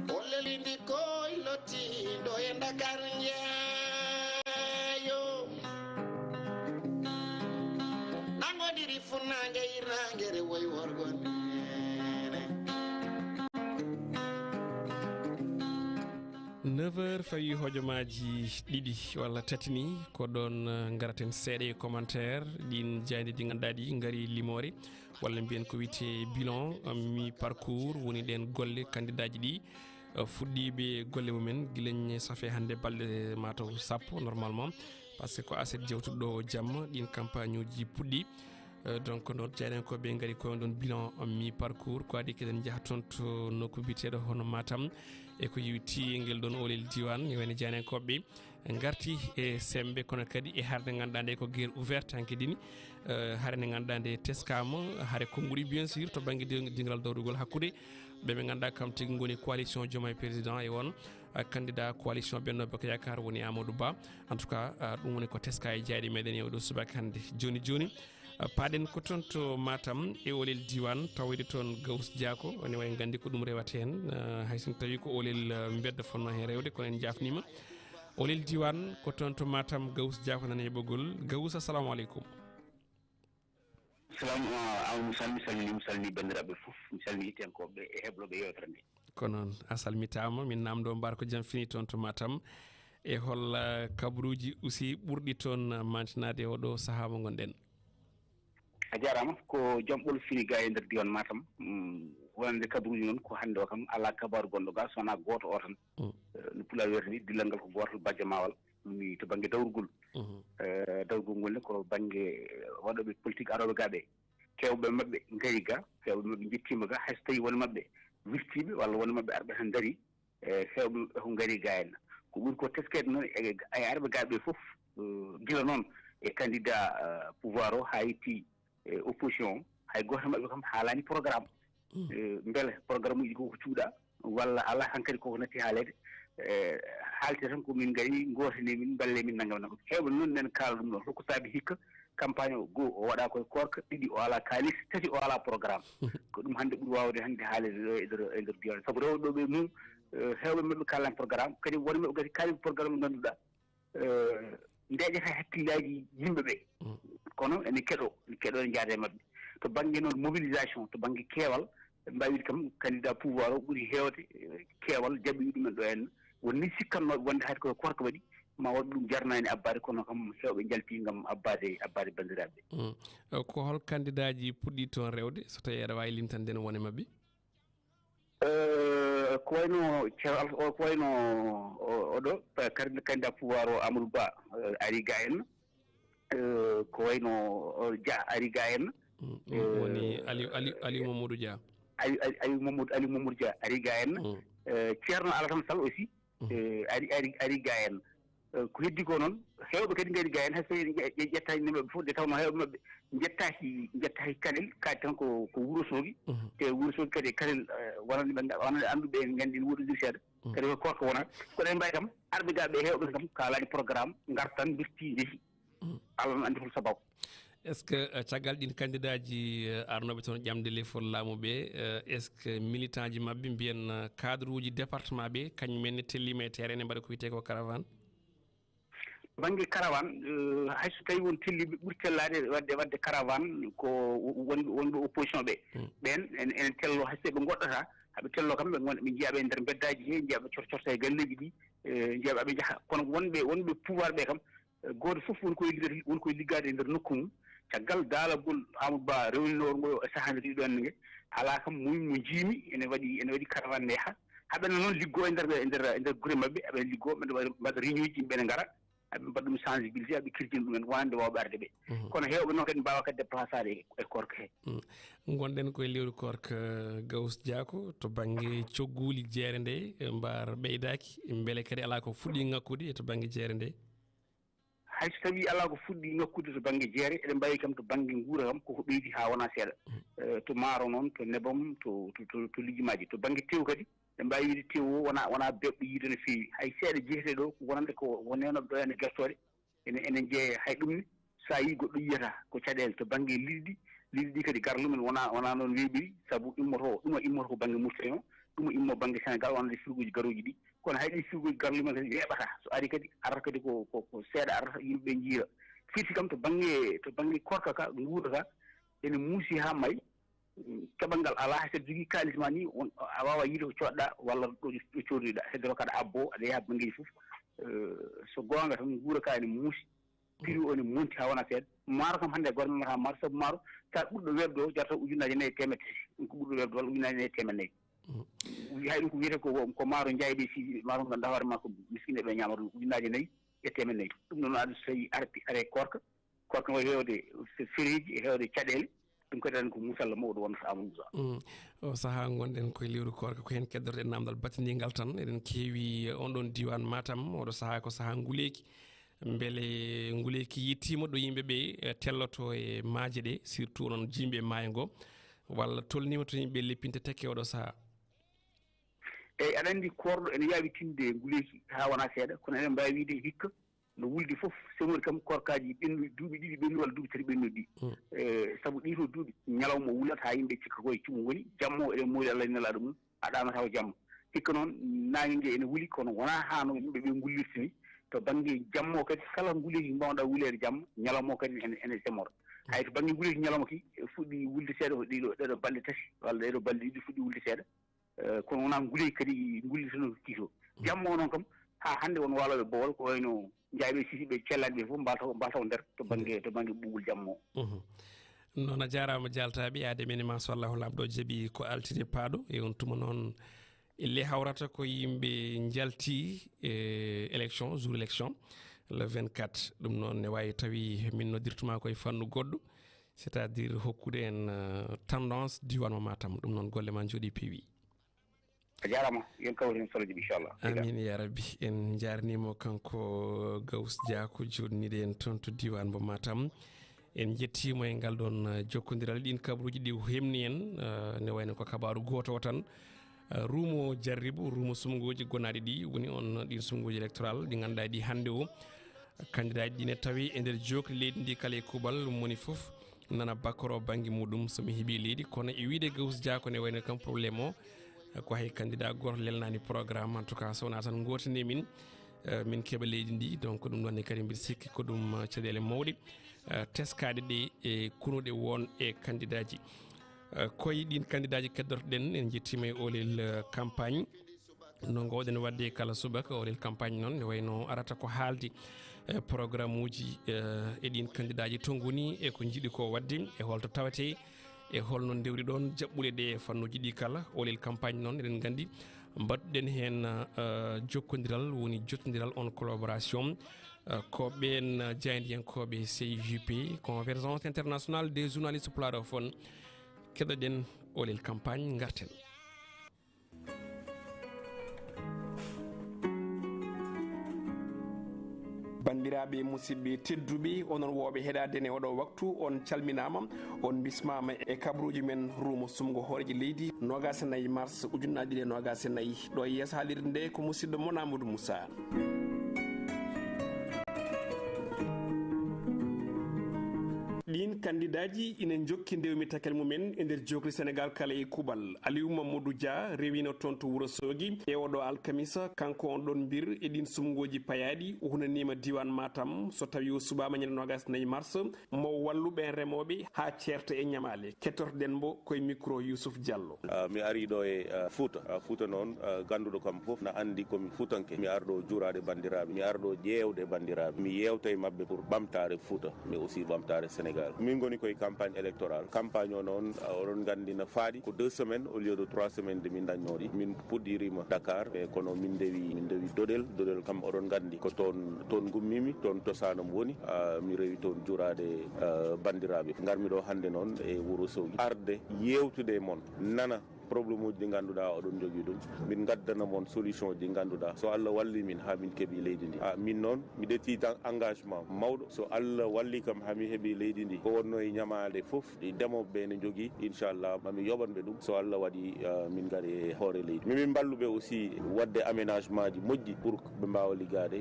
Olel indi koy loti do e Dakar njeeyo nangodiri funange irangere woy worgon 9h fawi hojomaji ɗiɗi walla tati ni ko ɗon garaten seeɗa e commentaire ɗin jayde ɗi ganduɗa ɗi gaari limore walla mbiyen ko wiyete bilan mi parcours woni ɗen golle candidat ji ɗi fuɗɗiɓe golle mumen guilañ safe hande balɗe mataw sappo normalement par ce que ko aset jewtuɗo ɗo jamma ɗin campagne uji puɗɗi donc noon jayɗen ko ɓe gaari koye ɗon bilan mi parcours ko adi keɗen jaaha toon to nokku biteɗo hono Matam e ko yewti ngel ɗon Olel diwan wayno janenkoɓe garti e sembe kono kadi e harde ganduɗa nde ko guerre ouverte hanke dini haare nde ganduɗa nde teskama haare konnguri bien sûr to banggue dingal dawrugol hakkude ɓeɓe ganduɗa kam tigui goni coalition Diomaye président e won candidat coalition Benno Bokk Yakar woni Amadou Ba en tout cas ɗum woni ko teska e jayɗe meɗen e oɗo subaka hande joni joni paɗen ko toon to Matam e Olel diwan tawede toon Gawus Diako woni way gandi ko ɗum rewata hen hayso tawi ko Olel bedda fonno hen rewde kono en jafnima Olel diwan ko toon to Matam Gawus Diako nana e ɓoggol Gawus assalamu aleykum salamu mi salmini bandiraɓe foof mi salmini yettiyankoɓe e heɓloɓe yewtere nde ko noon a salmitama min namdo mbar ko jaam fini toon to Matam e hol kabaruji aussi ɓurɗi toon mantinade oɗo saaha mo gonɗen a jarama ko jamɓol fini ga e nder diwan Matam wonande kabaruji noon ko hande o kam ala kabaru gonɗo ga sowona goto o tan no PULAAR wiyata ni dillal ngal ko goto bajja mawal ɗum to banggue dawrugol dawrugol ngol ne ko banggue waɗoɓe politique aroɓe gaɓe kewɓe mabɓe gaari ga hewɓe mabɓe jettima ga hayso tawi won mabɓe wirtiɓe walla won mabɓe arɓe tan daari hewɓe mabɓe ko gaari ga en ko ɓuuri ko teskede noon e arɓe gaɓe foof gila noon e candidat pouvoir o ha yetti opposition hay goto mabɓe kam haalani programme beele programme uji koko cuuɗa walla ala hankkadi koko natti haalede haalte tan komin gaari gotani min balle min naggam naggam hewɓe noon nen kaala ɗum ɗon hokko saabi hikka campagne o goho o waɗa koye korka ɗiɗi o ala kalis tati o ala programme ko ɗum hannde ɓuuri wawde hannde haalede ɗo e nder diwan saabu rewɓe ɗo ɓe mum hewɓe mabɓe kalani programme kadi won mabɓe kadi kaali programme mo ngannduɗa ndeƴata hakkillaji yimɓe ɓe kono ene keɗo ene jaada e mabɓe to banggue noon mobilisation to banggue keewal mbawide kam candidat pouvoir o ɓuuri hewde keewal jaɓɓi ɗumen ɗo henna wonni sikkannoɓe wonde hayde koye korka waɗi ma waɗ ɗum jarnani abbade kono kam hewɓe jalti gam abbade bandiraɓe ko hol candidat ji puɗɗi toon rewde so tawi aɗa wawi limtande no wone mabɓe ko wayno ceerno ko wayno oɗo candidat pouvoir o Amadou Ba ari ga en ko wayno Dia ari ga en woni Aliou Mamadou Dia Aliou Mamadou Dia ari ga en ceerno Alassane Sall aussi ari ga en ko heddi ko noon hewɓe kadi gaari ga en hay so ƴettaki nemeɓe fof de tawno hewɓe mabɓe jettaki Kanel kaadi tan ko Wourossogui te Wourossogui kadi Kanel wonande anduɓe en gandi woɗodir seeɗa kadi ko korka wonata kono en mbawi kam arɓe gaɓe hewɓe kam kalani programme gartan birti jeehi Allah andi hol sababu est ce que caggal ɗin candidat ji arnoɓe toon ƴamde lefol laamu ɓe est ce que militant ji mabɓe mbiyen cadre uji département ɓe kañumenne tellima e terrain ne mbaɗa ko wiyete ko caravane banggue caravane hayso tawi won telliɓe ɓuuri tellade wadde caravane ko wonɓe opposition ɓe ɓen ene tello hayso ɓe goɗɗata haɓe tello kam ɓe jiyaɓe e nder beddaji he jiyaɓe corcorta e galleji ɗi jiyaɓe aɓe jaaha kono wonɓe pouvoir ɓe kam goto foof woni koye liggade e nder nokku mum caggal daalagol Amadou Ba rewninoor ngo e sahande ɗiɗo henne nge ala kam mo jiimi ene waɗi caravane ne yaaha haɓene noon liggo e nder gure mabɓe eɓene liggo mbaɗa réunion ji yimɓe ne ngara aɓe mbaɗa ɗum sensibilisé aɓe kirjini ɗumen wonande wawɓe arde ɓe kono heewɓe noon kadi mbawa kadi déplacade e korka he gonɗen koye lewru korka Gawus Diako to banggue cogguuli jeere nde mbar ɓeydaki beele kadi ala ko fuɗɗi ngakkude to banggue jeere nde hay so tawi ala ko fuɗɗi ngakkude to banggue jeere eɗen mbawi kam to banggue guura kam koko ɓeydi ha wona seeɗa to maaro noon to nebam to lijumaji to banggue tew kadi ɓe mbawi wiide tew o wona beɓɗo yiide no feewi hay seeɗa jeeyete ɗo wonande ko woneno ɗo ene guertoɗe enen jeeya hay ɗum ne sa yi goɗɗo yiyata ko caɗele to banggue liɗɗi ɗi kadi garlumen wona noon weeɓiri saabu ɗum o immoto ko banggue Mauritanie o ɗum o immo banggue Sénégal wonande firgoji garoji ɗi kono hay ɗi firgoji garlumen kadi weeɓata so ari kadi arata kadi ko seeɗa arata yimɓeɓe jiira firti kam to banggue korka ka guura ka ene muusi ha maayi keɓal ngal ala hay saɗa jogui kalis ma ni a wawa yiide ko coɗɗa walla ɗo codoyɗa heddoro kada abbo aɗa yaha banggueji foof so gonga tan guura ka ene muusi prix o ne monti ha wona seeɗa maaro kam hannde gorme mata maaro saabu maaro sa ɓurɗo webde o jarata ujunaji nayyi temedde ɗum ko ɓurɗo webde walla ujunaji nayyi temedde nayyi hay ɗum ko wiyete ko maaro jayɗe si maaro mo ganduɗa hoore ma ko miskine ɓe ñamata ɗum ujunaji nayyi e temedde nayyi ɗum noon aɗa so tawi are korka no hewde fereji e hewde caɗele ɗum kadi tan ko musalla mawɗo wonata Amadou Moussa o saaha gonɗen koye lewru korka ko hen keddorɗen namdal batidingal tan eɗen keewi on ɗon diwan Matam oɗo saaha ko saaha nguleyki beele nguleyki yettima ɗo yimɓeɓe telloto e maaje ɗe surtout onon jimɓe maayo ngo walla tolnima to yimɓe leppinta tekke oɗo saaha eyyi aɗa andi korɗo ene yaawi tinde nguleyki ha wona seeɗa kono eɗen mbawi wiide hikka no wuldi foof semori kam korkaji ɓennuɗi duuɓi ɗiɗi ɓennuɗi walla duuɓi tati ɓennuɗi ɗi saabu ɗiɗo duuɓi ñalawma wulat ha yimɓe cikka koye cuɓu woni jamma o eɗen mooli Allah nelaɗo mum aɗama taw jamma hikka noon nangue ngue ene wuuli kono wona hano yimɓeɓe gullirta ni to banggue jamma o kadi kala nguleyki mbawɗa wulede jamma ñalawma o kadi ene semora hay to banggue nguleyki ñalawma ki fuɗɗi wulde seeɗa ɗeɗo balɗe tati walla ɗeɗo balɗe ɗiɗi fuɗɗi wulde seeɗa kono wona nguleyki kadi gullirta no kiito jamma o noon kam ha hande won waloɓe Bowol ko wayno jayɓe sisi ɓe cellaɗe ɓe fof mbataw nder to banggue ɓuɓol jamma o noon a jarama jaltaɓe yaade men machallahu lamɗo jaaɓi ko altide paaɗo e on tuma noon elle hawrata ko yimɓe jalti élection jour élection le 24 ɗum noon ne wawi tawi min noddirtuma koye fannu goɗɗo c' est à dire hokkude en tendance diwan mo Matam ɗum noon golle ma jooɗi peewi a jarama yen kawri hen soloji inchallah amin ya rabbi en jarnimo kanko Gawus Diako joɗniɗe en toon to diwan mo Matam en jettimo e ngal ɗon jokkodiral ɗin kabaruji ɗi hemni en ne wayno ko kabaru goto o tan rumo jarribu rumo sumgoji gonaɗi ɗi woni on ɗin sumgoji électoral ɗi ganduɗa ɗi hande o candidat ji ɗi ne tawi e nder jokri leydi ndi kala e kuuɓal ɗum woni foof nana bakkoro banggue muɗum somi heeɓi leydi kono e wiide Gawus Diako ne wayno kam probléme o ko hay candidat goto lelnani programme en tout cas sowona tan gotini min min keeɓa leydi ndi donc ɗum ɗonne kadi mbiɗa sikki ko ɗum caɗele mawɗe teskade ɗe e kunuɗe won e candidat ji koye ɗin candidat ji keddortoɗen en jettima e olel campagne no gowɗen wadde kala subaka olel campagne noon ne wayno arata ko haalde programme uji e ɗin candidat ji tongguni e ko jiiɗi ko wadde e holto tawete e holno dewri ɗon jaɓɓuɗe ɗe e fannuji ɗi kala olel campagne noon eɗen gandi mbaɗɗen hen jokkodiral woni jottodiral on collaboration ko ɓen jaydiyankoɓe CIJP convergence internationale des journalistes pulaarofone keɗoɗen olel campagne garten bandiraɓe musidɓe tedduɓe onon woɓe heɗade ne oɗo waktu on calminama on bismama e kabaruji men rumo sumgo hooreji leydi 24 mars ujunnaje ɗiɗi 24 ɗo yeeso haalirde nde ko musidɗo mon Amadou Moussa ɗin candidat ji ina jokki ndewmi takel mumen e nder jokri Sénégal kala e kuuɓal Aliou Mamadou Dia rewino toon to Wourossogui e oɗo alkamisa kanko on ɗon mbir e ɗin sumgoji payaɗi o hunanima diwan Matam so tawi o subama ñande 24 mars mo walluɓe remoɓe ha certa e ñamale kettortoɗen mbo koye micro Youssouf Diallo mi ari ɗo e Fouta noon ganduɗo kam foof na andi komi Foutanke mi arɗo juurade bandiraɓe mi arɗo ƴewde bandiraɓe mi yewta e mabɓe pour ɓamtare Fouta mais aussi ɓamtare Sénégal Sénégal min goni koye campagne électorale campagne o noon oɗon gandi na faaɗi ko 2 semaines au lieu de 3 semaines de min dañnoɗi min puɗɗirima Dakar e kono min dewi doɗel kam oɗon gandi ko toon gummimi toon tosanam woni mi rewi toon jurade bandiraɓe garmi ɗo hande noon e Wourossogui arde yewtude e moon nana probléme uji ɗi ganduɗa oɗon jogui ɗum min gaddana moon solution ji ɗi ganduɗa so Allah walli min ha min keeɓi leydi ndi min noon mi ɗetti engagement mawɗo so Allah walli kam hami heeɓi leydi ndi ko wonno e ñamade foof ɗi ndemoɓe ne jogui inchallah mami yoɓanɓe ɗum so Allah waɗi min gaari e hoore leydi mimin balluɓe aussi wadde aménagement ji moƴƴi pour ɓe mbawa liggade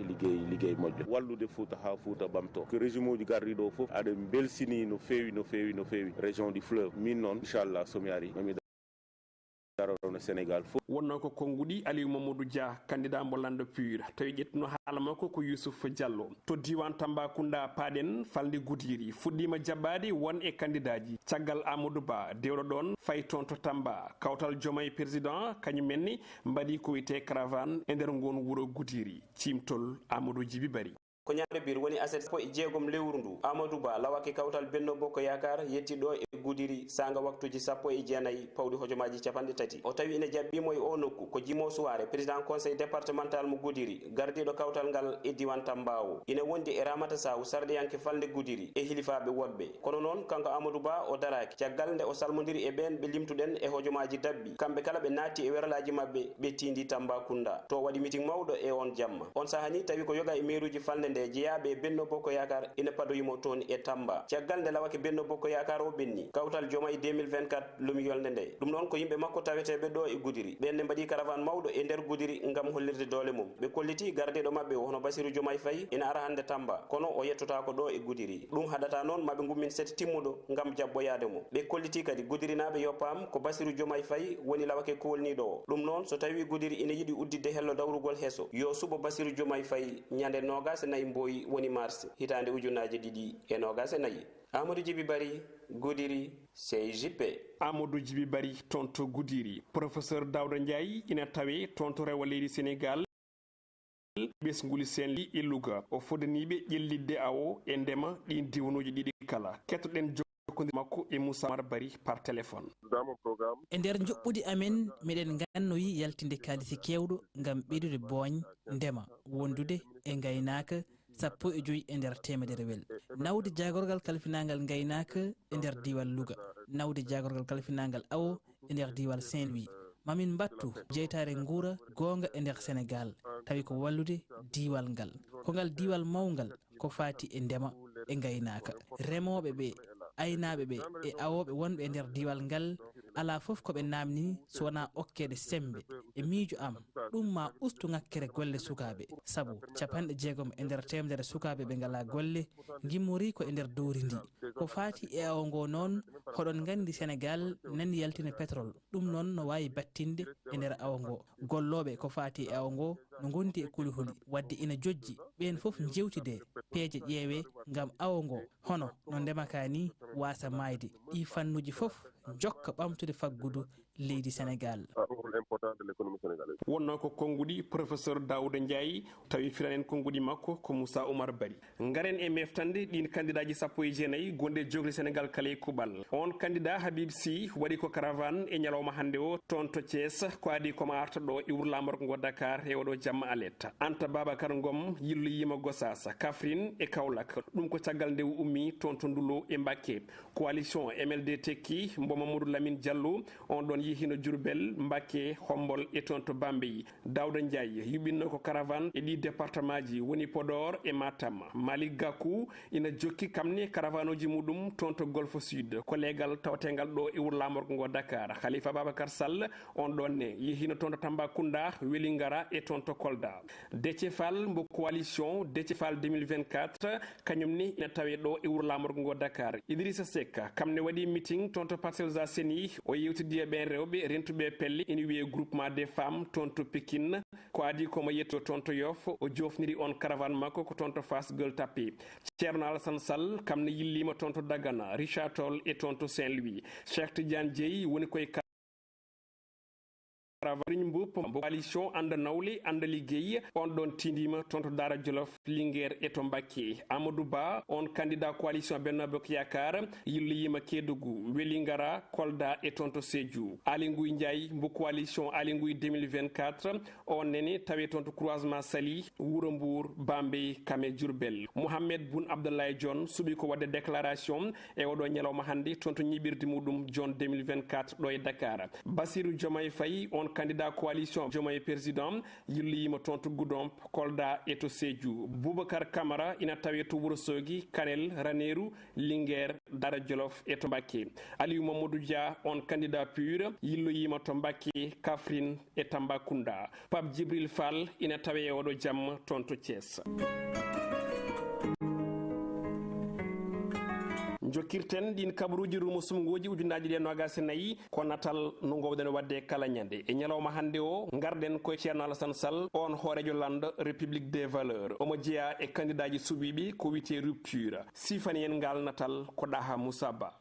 liggey moƴƴo wallude Fouta ha Fouta ɓamto ko régime uji garɗiɗo foof aɗa belsini no fewi région du fleuve min noon inchallah somi ari mami no Sénégal fof wonno ko konguɗi Aliou Mamadou Dia candidat mo lando PUR tawi ƴettuno haala makko ko Youssouf Diallo to diwan Tambacounda paaɗen falde Goudiri fuɗɗima jabbade won e candidat ji caggal Amadou Ba dewɗo ɗon fay toon to Tamba kawtal Diomaye président kañumenni mbaɗi ko wiyete caravane e nder ngon wuuro Goudiri cimtol Amadou Djibi Bari ko ñaade bir woni aset sappo e jeegom lewru ndu Amadou Ba lawake kawtal Benno Bokko Yakar yetti ɗo e Goudiri sanga waktuji sappo e jeenayyi pawɗi hojomaji capanɗe tati o tawi ene jabbimo e o nokku ko jimo suware président conseil départemental mo Goudiri gardiɗo kawtal ngal e diwan Tamba o ine wondi e Ramata Saw sarɗiyanke falde Goudiri e hilifaɓe woɗɓe kono noon kanko Amadou Ba o daraki caggal nde o salmodiri e ɓen ɓe limtuɗen e hojomaji dabbi kamɓe kala ɓe naatti e weralaji mabɓe ɓe tindi Tambacounda to waɗi meeting mawɗo e on jamma on sahani tawi ko yoga e mairuji falde nde jeeyaɓe Benno Bokko Yakar ina padoyimo toon e Tamba caggal nde lawake Benno Bokko Yakar o ɓenni kawtal Diomaye 2024 lumi yolde nde ɗum noon ko yimɓe makko taweteɓe ɗo e Goudiri ɓenne mbaɗi caravane mawɗo e nder Goudiri ngam hollirde doole mum ɓe kolliti gardiɗo mabɓe hono Bassirou Diomaye Faye ina ara hande Tamba kono o yettotako ɗo e Goudiri ɗum haɗata noon maɓe gummin set timmuɗo ngam jabboyade mo ɓe kolliti kadi Goudiri-naɓe yoppam ko Bassirou Diomaye Faye woni lawake kolniɗo o ɗum noon so tawi Goudiri ina yiiɗi uddidde hello dawrugol heeso yo suɓo Bassirou Diomaye Faye ñande 24 Mboyi woni mars hitande ujunaje 2024 Amadou Djibi Bari Goudiri CJP Amadou Djibi Bari tonto Goudiri professeur Daouda Ndiaye ina tawe tonto rewa leydi Sénégal ɓesnguli senli e Louga o fodaniɓe ƴellidde awo e ndema ɗin diwanuji ɗiɗi kala kettoɗen jokkodir makko e Moussa Mar Bari par téléphone e nder joɓɓude amen meɗen gannoyi yaltinde kaalisi kewɗo gam ɓeydude boñ ndema wondude e gaynaka sappo e joyi e nder temedere wel nawde jagorgal kalfinagal gaynaka e nder diwal Louga nawde jagorgal kalfinagal awo e nder diwal Saint-Louis mamin battu jeytare guura gonga e nder Sénégal tawi ko wallude diwal ngal ko ngal diwal mawgal ko fati e ndema e gaynaka remoɓe ɓe aynaɓe ɓe e awoɓe wonɓe e nder diwal ngal ala foof koɓe namni so wona okkede sembe e miijo am ɗum ma ustu ngakkere golle sukaɓe saabu 60 e nder temedere sukaɓe ɓe ngala golle gimmori ko e nder dowri ndi ko fati e awo ngo noon hoɗon gandi Sénégal nani yaltina pétrole ɗum noon no wawi battinde e nder awo ngo golloɓe ko fati e awo ngo no gondi e kulihuli wadde ina jojji ɓen foof jewtide peeje ƴeewe gam awo ngo hono no ndemaka ni wasa mayde ɗi fannuji foof jokka ɓamtude faggudu leydi Sénégal wonno ko konguɗi professeur Daouda Ndiaye tawi firanen konguɗi makko ko Moussa Oumar Bari garen e meftande ɗin candidat ji sappo e jeenayyi gonde jogli Sénégal kala e kuɓal on candidat Habib Sy waɗi ko caravane e ñalawma hande o toon to Thiès ko adi koma arta ɗo e wuuro lamorgo ngo Dakar e oɗo jamma aletta Anta Babacar Ngom yilloyima Gossas Kaffrine e Kaolack ɗum ko caggal nde ummi toon to Ndulo e Mbacké coalition MLD tekki mbo Mamadou Lamine Diallo on ɗon yehino Diourbel Mbacké Hombol e toon to Bambey Daouda Ndiaye yuɓinno ko caravane e ɗi département ji woni Podor e Matam Malick Gakou ina jokki kamne caravane uji muɗum toon to Golfe Sud kollégal tawategal ɗo e wuuro lamorgo ngo Dakar Khalifa Babacar Sall on ɗon ne yehino toon to Tambacounda Welingara e toon to Kolda Déthié Fall mbo coalition Déthié Fall 2024 kañumni ina tawe ɗo e wuuro lamorgo ngo Dakar Idrissa Seck kamne waɗi meeting toon to Parcelles Assainies o yewtidi e ɓen rewɓe rentuɓe pelle ina wiye groupement des femmes toon to Pikine ko adi komo yetto toon to Yoff o jofniri on caravane makko ko toon to Fass Gueule Tapée Ceerno Alassane Sall kamne yillima toon to Dagana Richard Toll e toon to Saint-Louis Cheikh Tidiane Dièye woni koye caravane travail mbop coalition and nawle and liggéey on don tindima tonto dara jolof Linguère et Mbacké. Amadou Ba on candidat coalition Benno Bokk Yaakaar yima Kédougou Welingara Kolda et tonto Sédhiou. Ali Ngouille Ndiaye mbo coalition Ali Ngouille 2024 on nene tawe tonto croisement Sali Wuro Mbour Bambey Kame Diourbel. Mohamed Boun Abdallah John subi ko wadde déclaration e odo nyalawma hande tonto ñibirdi mudum John 2024 do e Dakar. Bassirou Diomaye Faye on candidat coalition Diomaye président yima tonto Goudomp Kolda et to Sédhiou. Boubacar Camara ina tawe to Ourossogui Kanel Ranérou Linguère Dara Jolof et to Mbacké. Aliou Mamadou Dia on candidat pur yima to Mbacké Kaffrine et Tambacounda. Pape Djibril Fall ina tawe odo jam tonto Thiès. Jokirten din kabruji rumo sumgoji ujundaji den wagase nayi ko natal no gowden wadde kala nyande e nyalawma hande o garden ko Ceerno Alassane Sall on horejo land République des valeurs omo jeya e candidat ji subibi ko wite rupture sifani en ngal natal ko daha Musaba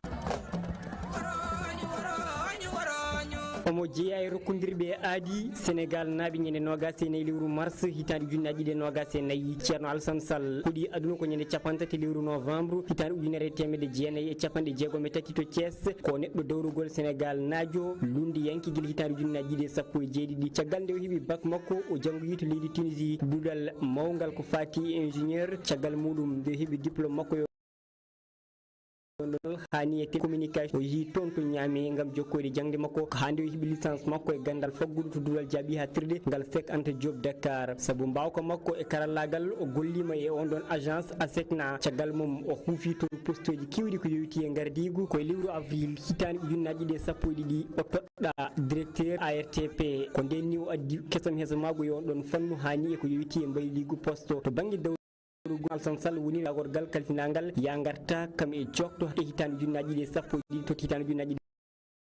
omo jeeya e rokkondirɓe aadi Sénégal naaɓe ñande nogase nayi lewru mars hitande ujunnaji ɗiɗi nogase nayi Ceerno Alassane Sall huuɗi aduna ko ñande capantati lewru novembre hitande ujunere temedde jeenayyi e capanɗe jeegom e tati to Thiès ko neɗɗo dawrugol Sénégal naajo lundi yanki guila hitande ujunnaji ɗiɗi sappo e jeeɗiɗi caggal nde o heeɓi bac makko o janggoyi to leydi Tunisie duɗal mawgal ko fati ingénieur caggal muɗum nde o heeɓi diplôme makko hani e communication o yi toon to ñaami ngam jokkode jangde makko ko hande o heeɓi licence makko e gandal faggudu to dural jaabi hattirde ngal Fek Anta Diop Dakar saabu mbawka makko e karallagal o gollima e on ɗon agence ASECNA caggal mum o huufi toon poste ji kewɗi ko yowiti e gardigu koye lewru avril hitande ujunnaji ɗe sappo e ɗiɗi o toɗɗa directeur ARTP ko ndenni o addi kesam heso mago e on ɗon fannu hani e ko yowiti e mbayligu poste to banggue Alassane Sall woni lagorgal kalfinangal ya garta kam e jokto e hitande ujunnaji ɗe sappo e ɗiɗi to hitande ujunnaji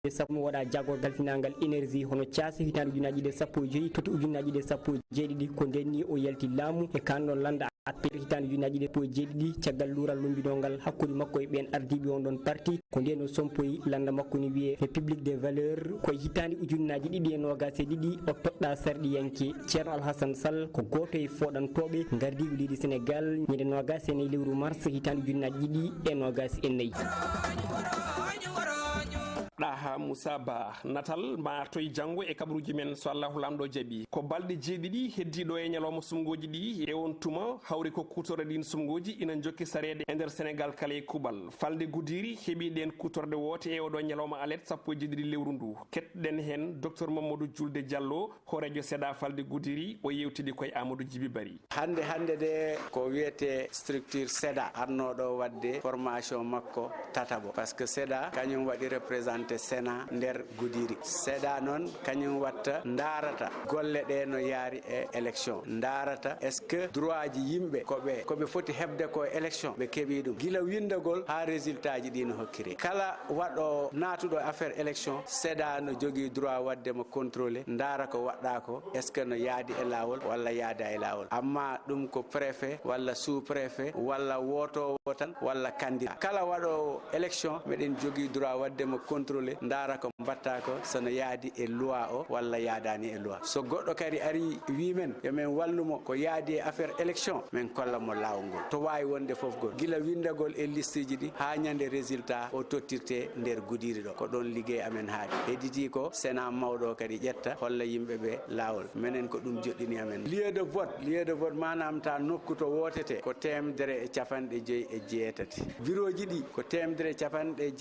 ɗe sappo mo waɗa jagorgal finangal énergie hono caasi hitande ujunnaji ɗe sappo e joyyi toto ujunnaji ɗe sappo e jeeɗiɗi ko ndenni o yalti laamu e kanɗon landa appel hitande ujunnaji ɗe sappo e jeeɗiɗi caggal luural lumbinolgal hakkude makko e ɓen ardiɓe on ɗon parti ko nden o sompoyi landa makko ni wiye République des valeurs koye hitande ujunnaji ɗiɗi e nogase ɗiɗi o toɗɗa sarɗiyanke Ceerno Alassane Sall ko goto e foɗantoɓe gardiɓe leydi Sénégal ñande nogase e nayyi lewru mars hitande ujunnaji ɗiɗi e nogase e nayyi ɗaha Moussa Ba natal martoye janggo e kabruji men so Allahu lamɗo jaaɓi ko balɗe jeeɗiɗi heddiɗo e ñalawma sumgoji ɗi e on tuma hawri ko kutorde ɗin sumgoji ina jokki sarede e nder Sénégal kala e kuɓal falde Goudiri heeɓi ɗen kutorde wote e oɗo ñalawma alet sappo e jeeɗiɗi lewru ndu ketɗen hen docteur Mamadou Julde Diallo horejo seeɗa falde Goudiri o yewtidi koye Amadou Djibi Bari hande de ko wiyete structure SEDA arnoɗo wadde formation makko tataɓo par ce que SEDA kañum waɗi représenté Sénat nder Goudiri SEDA noon kañum watta darata golle ɗe no yaari e élection darata est ce que droit ji yimɓe koɓe foti hebde ko élection ɓe keeɓi ɗum guila windagol ha résultat ji ɗi no hokkiri kala waɗo natuɗo affaire élection SEDA no jogui droit wadde mo contrôlé dara ko waɗɗa ko est ce que no yaadi e lawol walla yaada e lawol amma ɗum ko préfet walla sous préfet walla wotowo tan walla candidat kala waɗo élection meɗen jogui droit wadde mo contrôlé ndara ko mbatta ko sono yaadi e loi o walla yaadani e loi so goɗɗo kadi ari wimen yomin wallumo ko yaadi e affaire élection min kollamo lawol ngol to wawi wonde foof gol guila windagol e liste ji ɗi ha ñande résultat o tottirte nder Goudiri ɗo ko ɗon liggey amen haaɗi hedditi ko Sénat mawɗo kadi ƴetta holla yimɓeɓe lawol minen ko ɗum joɗɗini amen lieu de vote manam ta nokku to wotete ko 150 e jeetati bureau ji ɗi ko 150 e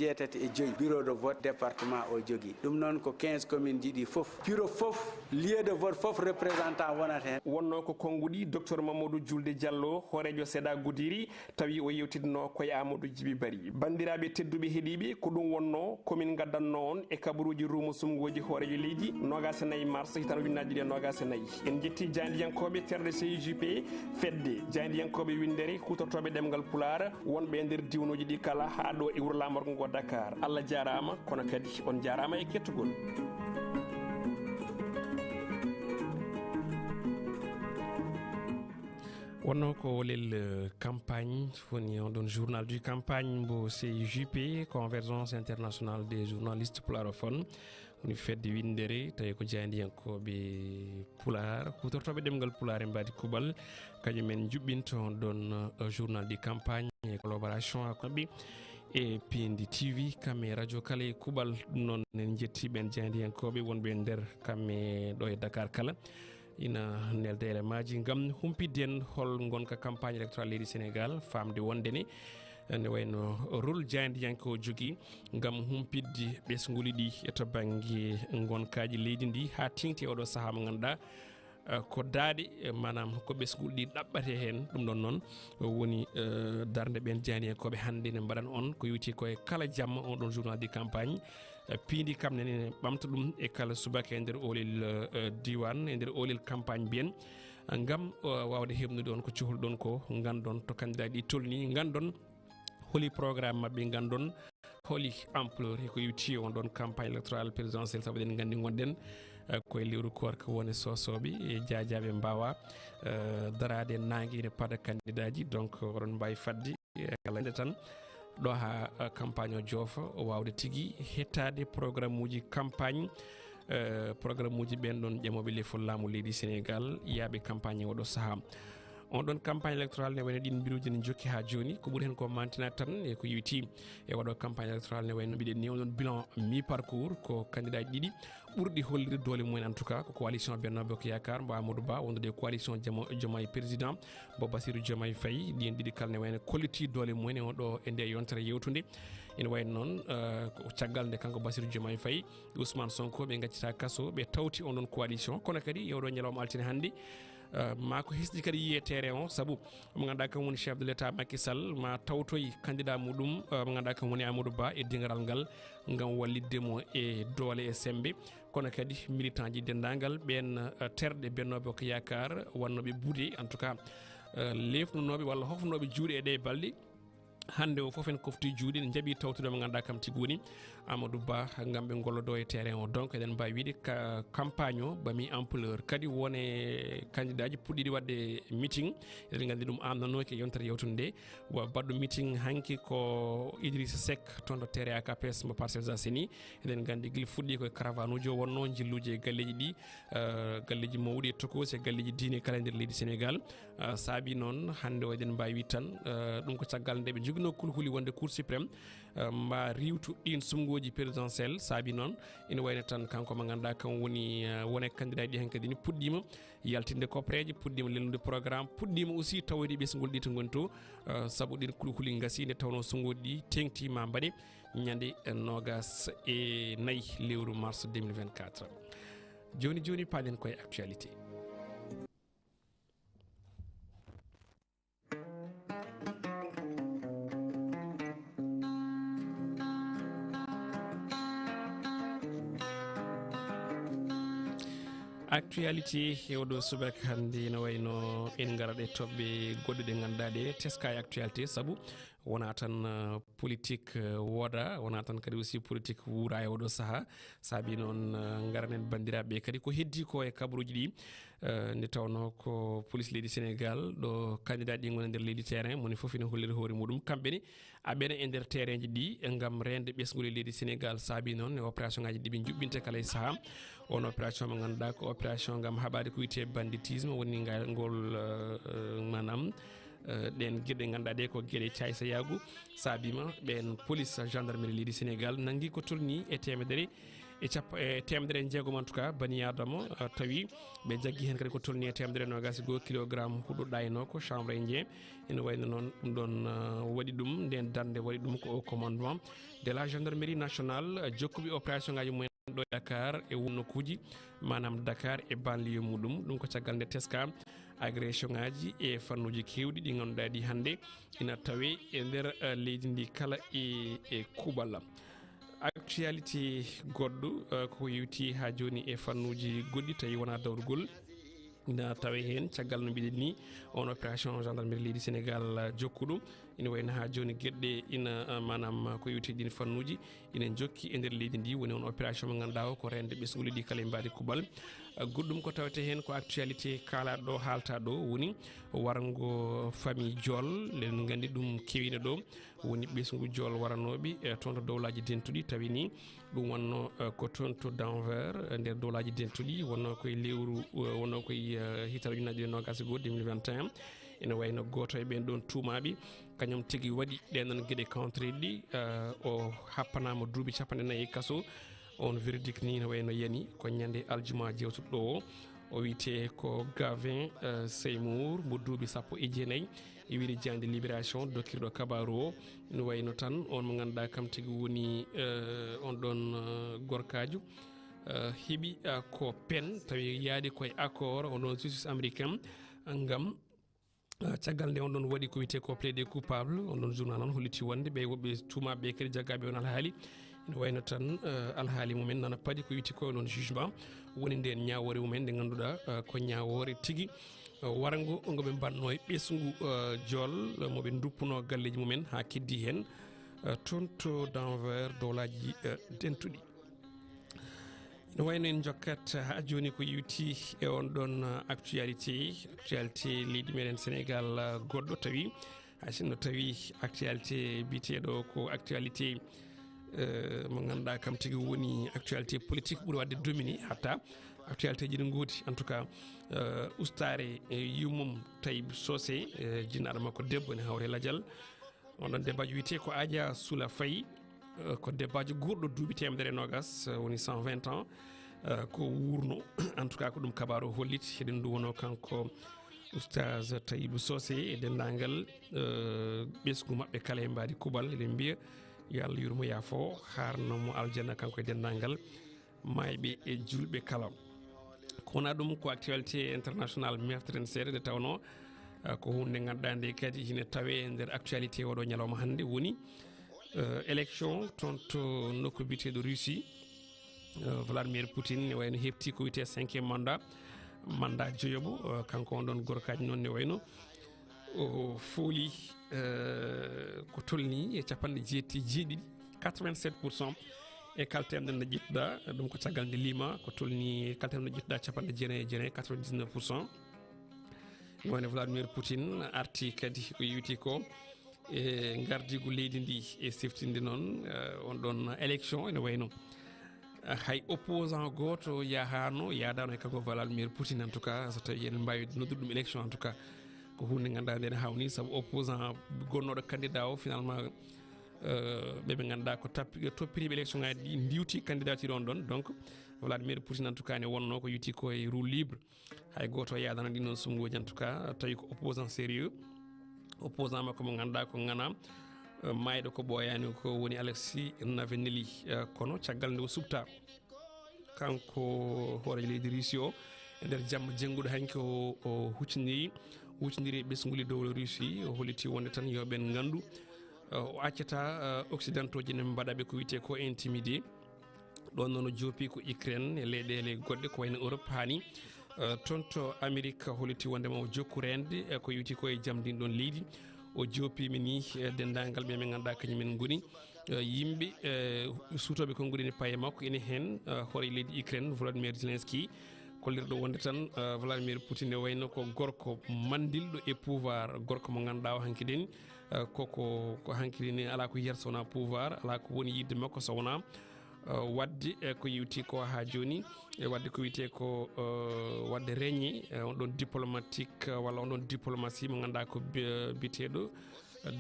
joyyi bureau de vote département o jogui ɗum noon ko 15 communes ji ɗi foof bureau foof lieu de vote foof représentant wonat hen wonno ko konguɗi docteur Mamadou Julde Diallo horejo seeɗa Goudiri tawi o yewtidno koye Amadou Djibi Bari bandiraɓe tedduɓe heeɗiɓe ko ɗum wonno komin gaddanno on e kabaruji rumo sumgoji horejo leydi 24 mars hitande ujunnaji ɗi 24 en jetti jaydiyankoɓe terɗe CJP fedde jaydiyankoɓe windere hutortoɓe ɗemgal Pulaar wonɓe nder diwnoji ɗi kala ha ɗo e wuuro lamorgo ngo Dakar Allah jarama kono kadi on jarama e kettugol wonno ko Olel campagne woni on ɗon journal du campagne mbo CJP convergence internationale des journalistes pularophones koni fedde windere tawi ko jandiyankoɓe pulaar hutortoɓe ɗemgal pulaar e mbadi kubal kañumen juɓɓinto ɗon journal de campagne e collaboration akoɓe e Piindi TV kamɓe radio kala e kubal ɗum noon en jettiɓen jandiyankoɓe wonɓe nder kamɓe ɗo e Dakar kala ina nelde elemaji gam humpidden hol gonka campagne électorale leydi Sénégal famde wondene ne wayno rôle jandiyanko jogui gam humpidde ɓesguli ɗi to banggue gonkaji leydi ndi ha tingti oɗo saaha mo ganduɗa ko daade manam ko ɓesgul ɗi ɗaɓɓate hen ɗum ɗon noon woni darde ɓen jandiyankoɓe hande ne mbaɗan on ko yewti koye kala jamma on ɗon journal de campagne Piindi kam nene ɓamta ɗum e kala subaka e nder olel diwan e nder olel campagne mbiyen gam wawde hebnude on ko cohluɗon ko gandon to candidat ɗi tolni gandon holi programme mabɓe gandon holi ampleur eko yewti on ɗon campagne électorale présidentielle saabu eɗen gandi gonɗen koye lewru korka woni sosoɓe e jajaɓe mbawa darade nanguide paada candidat ji donc oɗon mbawi fadde kala tan ɗo ha campagne o joofa wawde tigui hettade programme uji campagne programme uji ɓen ɗon ƴamoɓe lefol laamu leydi Sénégal yaaɓe campagne oɗo saaha on ɗon campagne électorale ne wayno ɗin mbiruji ne jokki ha joni ko ɓuuri hen ko mantinat tan e ko yewti e waɗo campagne électorale ne wayno mbiɗen ni on ɗon bilan mi parcours ko candidat ji ɗiɗi ɓurɗi hollire doole mumen en tout cas ko coalition Benno Bokk Yakar mbo Amadou Ba wondude coalition Diomaye président mbo Bassirou Diomaye Faye ɗin ɗiɗi kala ne wayno kolliti doole mumen e on ɗo e nde yontere yewtude ene wayno noon ko caggal nde kanko Bassirou Diomaye Faye Ousmane Sonko ɓe gaccita kasso ɓe tawti on ɗon coalition kono kadi yewɗo ñalawma altine hannde ma ko hisdi kadi yiye terrain o saabu mo ganduɗa kam woni chef de l'état Macky Sall ma tawtoy candidat muɗum mo ganduɗa kam woni Amadou Ba e dingaral ngal gam walliddemo e doole e sembe kono kadi militant ji dendagal ɓen terɗe Benno Bokk Yakar wannoɓe buude en tout cas lefnunoɓe walla hofnoɓe juuɗe e ɗe balɗe hande o foof en kofti juuɗe ne jaaɓi tawtude mo ganduɗa kam tigi woni Amadou Ba gam ɓe gollodo e terrain o donc eɗen mbawi wiide campagne o ɓami ampleur kadi wone candidat ji puɗɗiɗi wadde meeting eɗen gandi ɗum amnanoki e yontere yewtude nde baɗɗo meeting hanki ko Idrissa Seck toon to terrain AKPS mo Parcelles Assainies eɗen gandi guila fuɗɗi koye caravane uji o wonno jilluji e galleji ɗi galleji mawɗi e tokosi e galleji diine kala e nder leydi Sénégal saabi noon hande o eɗen mbawi wiide tan ɗum ko caggal nde ɓe jogino kulhuli wonde cour suprême mba riwtu ɗin sumgoji présidentiel saabi noon ina wayno tan kanko mo ganduɗa kam woni wone candidat ɗi hen kadi ni puɗɗima yaltinde copreje puɗɗima lelnude programme puɗɗima aussi tawoyde ɓesgol ɗi to goni to saabu ɗin kulhuli gasi nde tawno sumgoji ɗi tengtima mbaɗe ñande 24 lewru mars 2024 joni palen koye actualité. Actualité oɗo subaka hande no wayno en garat e toɓɓe goɗɗe ɗe ganduɗa ɗe teska e actualité saabu wona tan politique wooda wona tan kadi aussi politique wuura e oɗo saaha saabi noon garanen bandiraɓe kadi ko heddi ko e kabaruji ɗi nde tawno ko police leydi Sénégal ɗo candidat ɗi goni nder leydi terrain moni foof ene holliri hoore muɗum kamɓene aɓene e nder terrain ji ɗi gam rende ɓesgol e leydi Sénégal saabi noon e opération ngaji ɗi ɓe juɓɓinte kala e saaha on opération mo ganduɗa ko opération gam haɓade ko wiyete banditisme woni ngol manam ɗen gueɗe ganduɗa ɗe ko gueɗe caysa yaagu saabima ɓen police gendarmerie leydi Sénégal nangui ko tolni e temedere e temedere e jeegom en tout cas bani adama tawi ɓe jaggui hen kadi ko tolni e temedere nogas go kilogramme huɗoɗɗa e noko chambre indien ene wayno noon ɗum ɗon waɗi ɗum nden darde waɗi ɗum ko au commandement de la gendarmerie nationale jokkuɓe opération ngaji mumen ɗo Dakar e wonnokuji manam Dakar e banlieue muɗum ɗum ko caggal nde teska agression ngaji e fannuji kewɗi ɗi ganduɗa ɗi hande ina tawe e nder leydi ndi kala e kuɓal actualité goɗɗo ko yewti ha joni e fannuji goɗɗi tawi wona dawrugol ina tawe hen caggal no mbiɗen ni on opération gendarmerie leydi Sénégal jokkuɗo ina wayno ha joni gueɗɗe ina manam ko yewti ɗin fannuji ina jokki e nder leydi ndi woni on opération mo ganduɗa o ko rende ɓesguli ɗi kala e mbadi kubal goɗɗum ko tawete hen ko actualité kalaɗo ɗo haalta ɗo woni warango famille diol len gandi ɗum kewino ɗo woni ɓesgu diol waranoɓe toon to dowlaji dentuɗi tawi ni ɗum wonno ko toon to d'Anvers nder dowlaji dentuɗi wonno koye lewru wonno koye hitara ujunaje 2021 ene wayno goto e ɓen ɗon tuumaɓe kañum tigui waɗi ɗenon gueɗe countré ɗi o happanama duuɓi 4 kaso on verdict ni ne wayno yani ko ñande aljuma jewtuɗo ɗo o wiyete ko Gavin Seymour mo duuɓi 19 e wiide jande libération dokkirɗo kabaru o ne wayno tan on mo ganduɗa kam tigui woni on ɗon gorkajo heeɓi ko pen tawi yaadi koye accord on ɗon justice américain gam caggal nde on ɗon waɗi ko wiyete ko plaidé coupable on ɗon journal noon holliti wonde ɓe woɓɓe tumaɓe kadi jaggaɓe on alhaali ene wayno tan alhaali mumen nana paadi ko wiyete koye noon jugement woni nden ñawore mumen nde ganduɗa ko ñawore tigui warango ngoɓe mbanno e ɓesgu diol moɓe duppuno galleji mumen ha keddi hen toon to d'Anvers dowlaji dentuɗi no wayno en jokkat ha joni ko yewti e on ɗon actualité leydi meɗen Sénégal goɗɗo tawi hay sinno tawi actualité biteɗo ko actualité mo ganduɗa kam tigui woni actualité politique ɓuuri wadde domini hatta actualité ji ɗi goodi en tout cas ustare yummum Taïb Socé jinnaɗo makko debbo ne hawre ladial on ɗon débatji wiyete ko Adja Soula Faye ko débatji gurɗo duuɓi 120 woni 120 ans ko wurno en tout cas ko ɗum kabaru holliti eɗen duwono kanko oustaz Taïb Socé e dendagal ɓesgu mabɓe kala e mbadi kubal eɗen mbiya yo Allah yurmo yaafo harnomo aljanna kanko e dendagal mayɓe e julɓe kala ko wona ɗum ko actualité international meftere seeɗa nde tawno ko hunde ganduɗa nde kadi hine tawe e nder actualité oɗo ñalawma hannde woni élection toon to nokku biteɗo Russie Vladimir Poutine ne wayno hefti ko wiyete 5e mandat joyoɓo kanko on ɗon gorkaji noon ne wayno o fooli ko tolni e 97 87% e kaltemɗe nde ƴettuɗa ɗum ko caggal nde lima ko tolni kaltemɗe nde ƴettuɗa 99 99% ne wayno Vladimir Poutine arti kadi ko yewti ko e gardigu leydi ndi e seftinde noon on ɗon élection ene wayno hay opposant goto yahano yadano e kanko Vladimir Poutine en tout cas so tawi enen mbawi noddude ɗum élection en tout cas ko hunde ganduɗa nde ne hawni saabu opposant gonnoɗo candidat o finalement ɓeɓe ganduɗa ko toppitiɓe élection ngaji ɗi ndiwti candidature on ɗon donc Vladimir Poutine en tout cas ne wonno ko yuti ko e roue libre hay goto yadano ɗin noon sumgoji en tout cas tawi ko opposant sérieux opposant makko mo ganduɗa ko gana mayɗo ko ɓoyani ko woni Alexis Navalny kono caggal nde o subta kanko hoore leydi Russie o e nder jamma jengguɗo hanki o huccidiri ɓesguli dow Russie o holliti wonde tan yoɓen gandu o accata occidentaux ji ne mbaɗaɓe ko wiyete ko intimidé ɗon noon o joppi ko Ukraine e leyɗele goɗɗe ko wayno Europe hani toon to Amérique holliti wondema o jokku rende ko yewti ko e jaam din ɗon leydi o joppimi ni dendagal ɓe min ganduɗa kañumen goni yimɓe sutoɓe konngudi e paye makko ene hen hoore leydi Ukraine Volodymyr Zelensky kollirɗo wonde tan Vladimir Poutine wayno ko gorko mandilɗo e pouvoir gorko mo ganduɗa o hankkideni koko hankkidini ala ko yiyata sowona pouvoir ala ko woni yidde makko sowona wadde ko yewti ko ha joni e wadde ko wiyete ko wadde régné on ɗon diplomatique walla on ɗon diplomatie mo ganduɗa ko biteɗo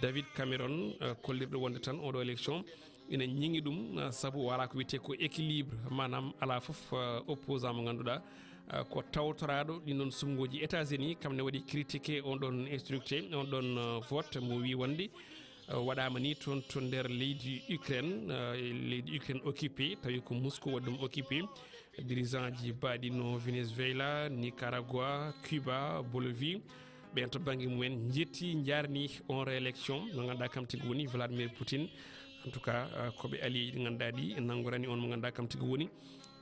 David Cameron kollirɗo wonde tan oɗo élection ina ñiŋi ɗum saabu wala ko wiyete ko équilibre manam ala foof opposant mo ganduɗa ko tawtoraɗo ɗin sumgoji États-Unis kamne waɗi critiqué on ɗon instructé on ɗon vote mo wi wonde waɗama ni toon to nder leydi Ukraine occupé tawi ko Moscou waɗi ɗum occupé dirigeant ji mbaɗino Venezuela Nicaragua Cuba Bolivie ɓen to banggue mumen jetti jarni on réélection mo ganduɗa kam tigui woni Vladimir Poutine en tout cas koɓe allié ɗi ganduɗa ɗi nanggorani on mo ganduɗa kam tigui woni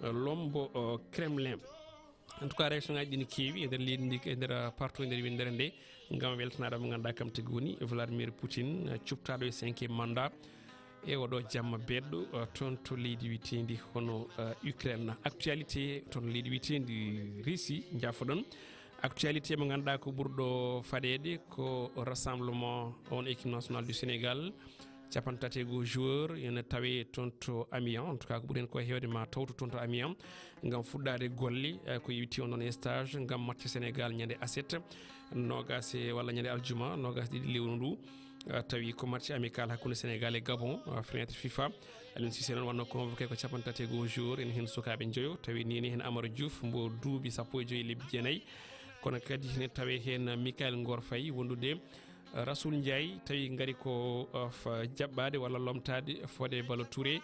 lombo Kremlin en tout cas réaction ngaji ɗi ne keewi e nder leydi ndi e nder partout e nder windere nde ngam weltanade mo ganduɗa kam tigi woni Vladimir Poutine cubtaɗo e 5e mandat e oɗo jamma bedɗo toon to leydi witendi hono Ukraine. Actualité toon leydi witendi Russie jafoɗon actualité mo ganduɗa ko ɓurɗo faɗede ko rassemblement on équipe nationale du Sénégal capantati go joueur ene tawe toon to Amiens en tout cas ko ɓuuren ko hewde ma tawto toon to Amiens gam fuɗɗade golle ko yewti on ɗon stage gam match Sénégal ñande aset nogas walla ñande aljuma nogas ɗiɗi lewru ndu tawi ko match amical hakkude Sénégal e Gabon fenêtre FIFA Aliou Cissé noon wanno convoqué ko capantati go joueur en hen sukaɓe joyo tawi nini hen Amadou Diouf mbo duuɓi 15 lebbi jeenayyi kono kadi ne tawe hen Mikael Ngor Faye wondude Rasoul Ndiaye tawi ngari ko jaɓɓade walla lomtade Fodé Ballo Touré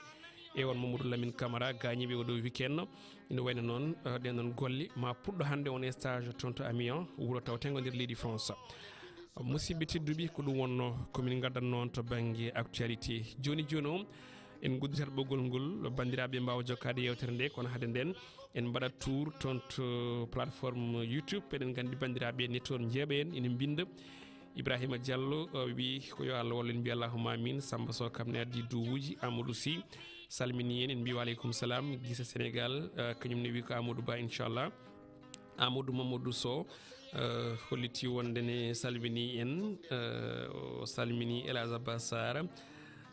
e on Mamadou Lamine Camara gañiɓe oɗo week-end ina wayno noon ɗenɗon golle ma puɗɗo hande on stage toon to Amiens wuuro tawtengo nder leydi France musidɓe tedduɓe ko ɗum wonno komin gaddan noon to banggue actualité joni joni o en gudditata ɓoggol ngol bandiraɓe mbawa jokkade yewtere nde kono hade nden en mbaɗat tour toon to plateforme YouTube eɗen gandi bandiraɓe ne toon jeeɓa en ina binda Ibrahima Diallo wi ko yo Allah wallu en mbiya allahumma amin Samba Sow kam ne addi duwuji Amadou Sy salmini en en mbi waleykum salam Guissa Sénégal kañum ne wi ko Amadou Ba inchallah Amadou Mamadou Sow holliti wonde ne salmini en o salmini Elage Abbas Sara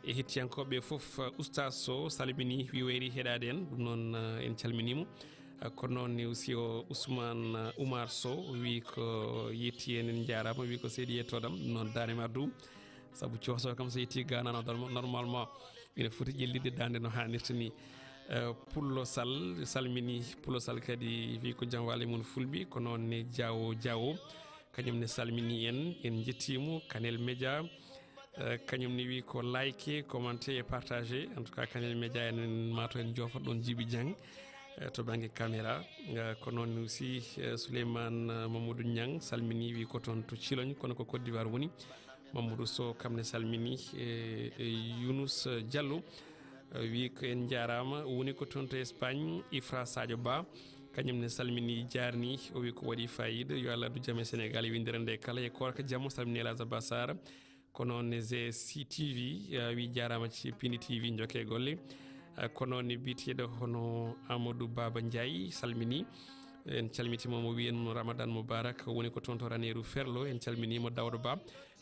e hettiyankoɓe foof oustaz Sow salmini wi wayri heɗade en ɗum noon en calminimo kono noon aussi o Ousmane Oumar Sow wi ko yetti en en jarama wi ko seydi yettodam ɗum noon danema dow saabu cohso kam so yetti ganano normalement ina foti ƴellidde dande no hannirta ni Pullo Sall salmini Pullo Sall kadi wi ko jaam wale mum fulɓe ko noon ne Diawo kañum ne salmini en jettimo Kanel Média kañum ne wi ko like commenté et partagé en tout cas Kanel Média en mato en jofat ɗon Djibi Diang to banggue caméra ko noon aussi Souleymane Mamadou Niang salmini wi ko toon to Cilogne kono ko Côte d'Ivoire woni Mamadou Sow kamne salmini Younous Diallo wi ko en jarama woni ko toon to Espagne Ifra Sadio Ba kañum ne salmini jarni o wi ko waɗi fayida yo Allah addu jaam e Sénégal e windere nde kala e korka jammo salmini Elage Abbas Sara ko noon ne G6 TV wi jarama ci Piindi TV jokke golle kono ne biteɗo hono Amadou Baba Ndiaye salmini en calmitimomo wiyen Ramadan Moubarak woni ko toon to Ranerou Ferlo en calminimo Dawdo Ba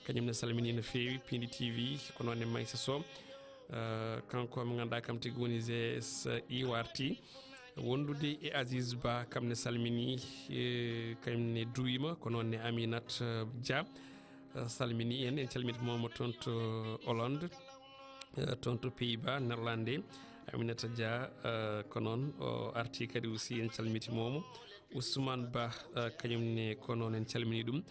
kañum ne salmini no fewi Piindi TV ko noon ne Maysa Sow kanko mi ganduɗa kam tigi woni GSI warti wondude e Aziz Ba kam ne salmini kañum ne duwima ko noon ne Aminat Dia salmini en calmitimomo toon to Hollande toon to Pays-Bas Néerlandais Aminata Dia ko noon o arti kadi aussi en calmitimomo Ousmane Ba kañum ne ko noon en calmini ɗum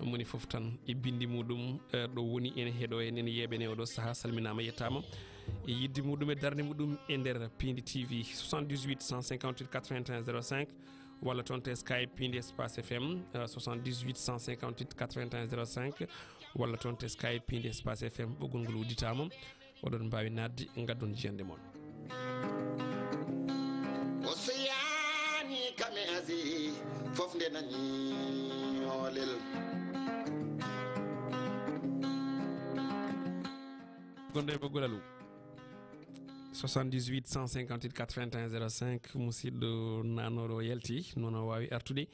moni foof tan e bindi muɗum ɗo woni ene heeɗo en ene yeɓene oɗo saaha salminama yettama e yidde muɗum e darde muɗum e nder Piindi TV 78 158 81 05 walla toon to Skype Piindi Espace FM 78 158 81 05 walla toon to Skype Piindi Espace FM ɓoggol ngol udditama oɗon mbawi nadde gaddon jiyande moon o so yaani kamesi fof nde nani olel gonɗo e ɓoggol alum 78 158 81 05 musidɗo nanoɗo yalti noon o wawi artude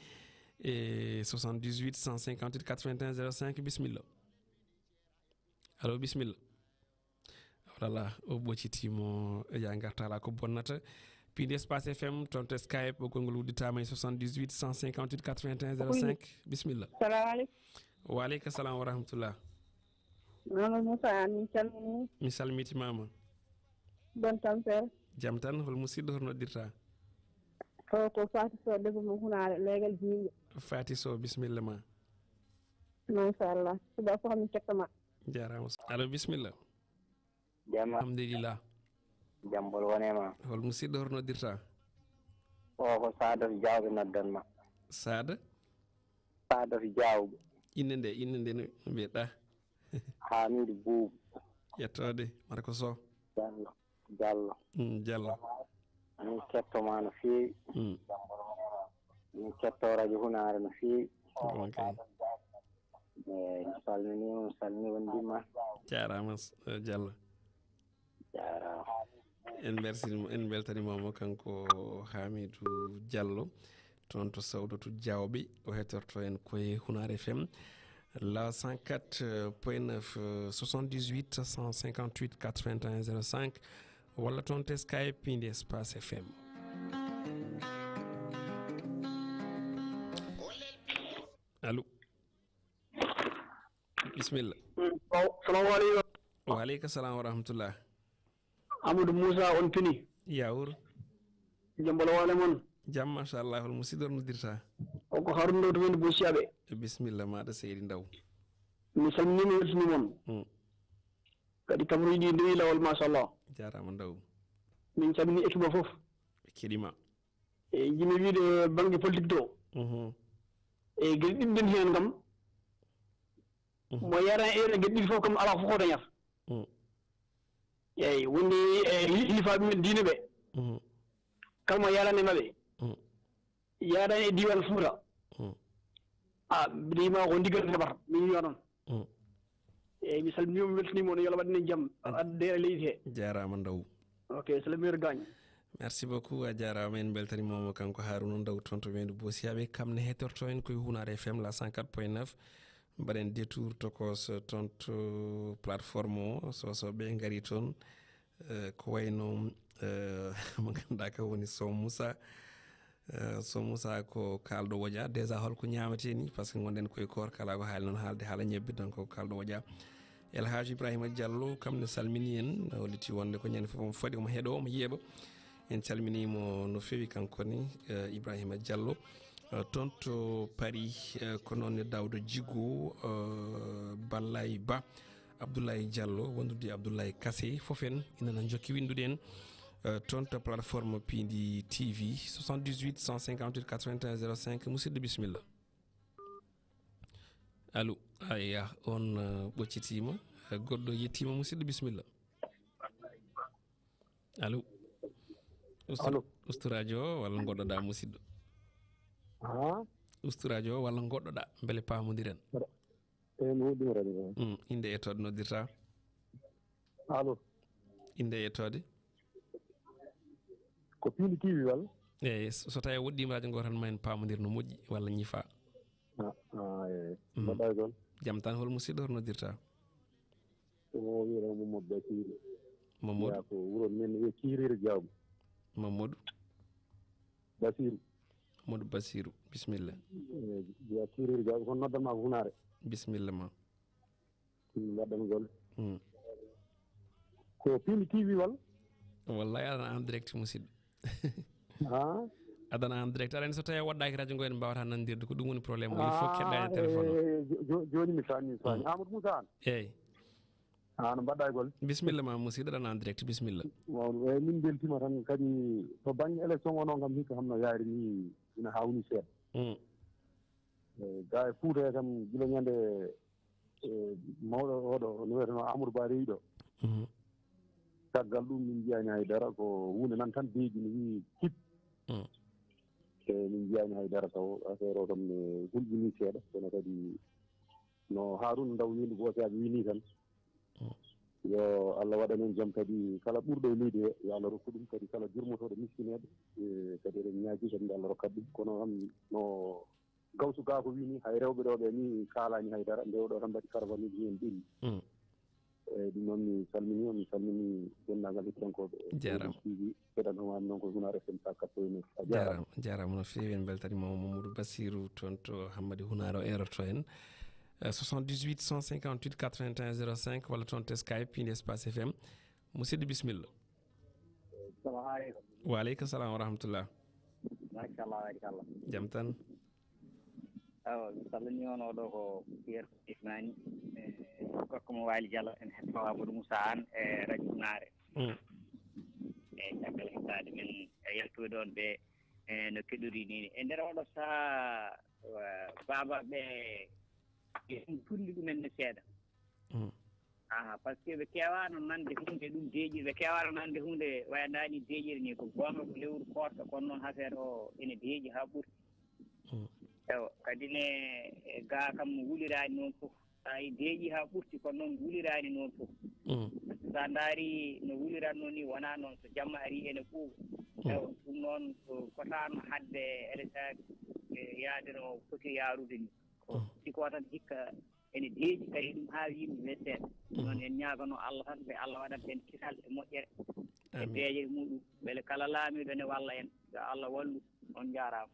e 78 158 81 05 bisimilla allo bisimilla wala o ɓoccitimo ya garta ala ko bonnata Piindi Espace FM toon to Skype ɓoggol ngol udditama e 78 158 81 05 bisimilla salamu aleykum waaleykum salam wa rahmatullah Mamadou Moussa min calmini mi salmitimama bon tampere jaam tan hol musidɗo hoto noddirta ko Faty Sow debbo mo hunare leegal jiiɗo Faty Sow bisimilla ma machallah suba fof min kettoma jarama allo bisimilla jam alhamdulillah jambol wonema hol musidɗo hoto noddirta ko Sadat Diawɓe noddanma Sadat Diawɓe inne nde no mbiyeɗa Hamidou Boubou yettode mata ko Sow Diallo Diallo min kettoma no feewi min ketto radio hunare no feewi salmini wondima jarama Diallo jarama en beltanimamo kanko Hamidou Diallo toon to Sawdatu Diawɓe o hetorto en koye Hunar FM la 104.9 78 158 81 05 walla toon te Skype Piindi Espace FM. Allo bisimilla. Salamu aleykum. Wa aleykum salam wa rahmatullah. Amadou Moussa on pini. Yawur. Jambala wale mon. Jam machallah hol musidɗo noddirta. O ko Haruna Ndaw to woni Bosiyaɓe. Bisimilla maɗa seydi Ndaw. Mi salminima weltini mon. Kadi kamru ɗi ndewi lawol machallah. Jarama Ndaw. Min calmini équipe o foof. Keɗima. E jimi wiide banggue politique to. E gueɗe ɗiɗi den hen kam. Mo yara ene gueɗe ɗiɗi fof kam ala fof ko dañata. Eyyi wonde hilifaɓe men diine ɓe. Kalmo yarani maɓe. Yarani e diwan Fouta. Bidima ko ndigal heɓata min wiya noon. Eyyi mi salminima mi weltanima no yo Allah waɗinen jaam adde e leydi he. Jarama Ndaw. Ok salamire gagne. Merci beaucoup a jarama en beltanimomo kanko Haruna Ndaw toon to weendu Bosiyaɓe kamne hetorto en koye Hunar FM la 104.9 mbaɗen détour tokos toon to plateforme o sosoɓe gari toon ko wayno mo ganduɗa ka woni Sow Moussa ko kalɗo woƴa déjà holko ñamate ni par ce que gonɗen koye koor kala ko haali noon haalde haala ñebbe donc ko kalɗo woƴa El Hadji Ibrahima Diallo kamne salmini en holliti wonde ko ñande fof omo faɗi omo heeɗo omo yeeɓa en calminimo no fewi kankone Ibrahima Diallo toon to Paris ko noon Dawdo Djigo Ballay Ba Abdoulaye Diallo wondude Abdoulaye Kassé fof en inana jokki windude en toon to plateforme Piindi TV 78 158 81 05 musidɗo bisimilla. Allo aya on ɓoccitima goɗɗo yettima musidɗo bisimilla. Allo ustu radio o walla goɗɗoɗa musidɗo. Ustu radio o walla goɗɗoɗa beele pamodiren. Inde e tode noddirta. Allo inde e tode ko Piindi TV walla eyyi so tawi woɗɗima radio ngo tan ma en pamodir no moƴƴi walla ñifa. mbaɗɗa toon jaam tan hol musidɗo to noddirta. o wiyata Mamadou Basiru. Mamadou ko wuro men wiye Kiriri Diawɓe. Mamadou Basiru. Mamadou Basiru bisimilla. wiya Kiriri Diawɓe kono noddanma ko Hunare. Bisimilla ma. mbaɗɗon golle. ko Piindi TV walla wallahi aɗana en direct musidɗo. adana en direct aɗa so tawi waɗɗaki radio ngo en mbawata nandirde ko ɗum woni probléme o il faut keɗɗani téléphone o joni mi faami Amadou Moussa an eyyi no mbaɗɗa e golle bisimilla ma musidɗo aɗana en direct bisimilla. eyyi min beltima tan kadi to banggue élection o noon kam hikka hamno yaari ni ina hawni seeɗa ga e Fouta e kam gila ñande mawɗo oɗo no wiyeteno Amadou Ba rewi ɗo caggal ɗum min jiyani haydara ko hunde nan tan beeji no wi kip e min jiyani haydara taw affaire o kam ne hulɓini seeɗa kono kadi no Haruna Ndaw windi Bosiyaɓe wini tan yo Allah waɗa men jaam kadi kala ɓurɗo e leydi he yo Allah rokku ɗum kadi kala jurmotoɗo miskineɓe kadi eɗen ñaaji kadi nde Allah rokkat ɗum kono kam no gawsu ga ko wini hay rewɓe ɗo ɓe ni kalani haydara ndewɗo tan mbaɗi caravanuji hen ɓilli eyyi ɗum noon mi salmini dendagal hettiyankoɓe jarama keɗanomami noon ko Hunar FM 104.9 jarama no fewi en beltanimamo Mamadou Bassirou toon to Hammadi Hunar o erorto en 78 158 81 05 walla toon te Skype Piindi Espace FM musidɗo bisimilla. Assalamu aleykum. Wa aleykum salam wa rahmatullah. Machallah barikalla. Jaam tan. mi salmini on oɗo ko Pierre Ismani gorko mo Waly Diallo en hetto Amadou Moussa an e radio Hunare e caggal hettade men e yaltude on ɓe no keɗori ni e nder oɗo saha babaɓe fulli ɗumen no seeɗa par ce que ɓe kewano nande hunde ɗum deeƴi ɓe kewano nande hunde wayandani deeƴiri ni ko gonga ko lewru kotka kono noon affaire o ene deeƴi ha ɓuuri ewa kadi ne ga kam wulirani noon fof sa deeƴi ha ɓurti kono noon wulirani noon fof sa daari no wuliranno ni wona noon so jamma ari ene ɓuuɓa ewa ɗum noon fotano hadde elesaki yaade no foti yaarude ni ko siko tan hikka ene deeƴi kadi ɗum ha yimɓe wetteɗe noon en ñaagano Allah tan ɓe Allah waɗata en kisal e moƴƴere e beeje muɗum beele kala laamiɗo ne walla en yo Allah wallu on jarama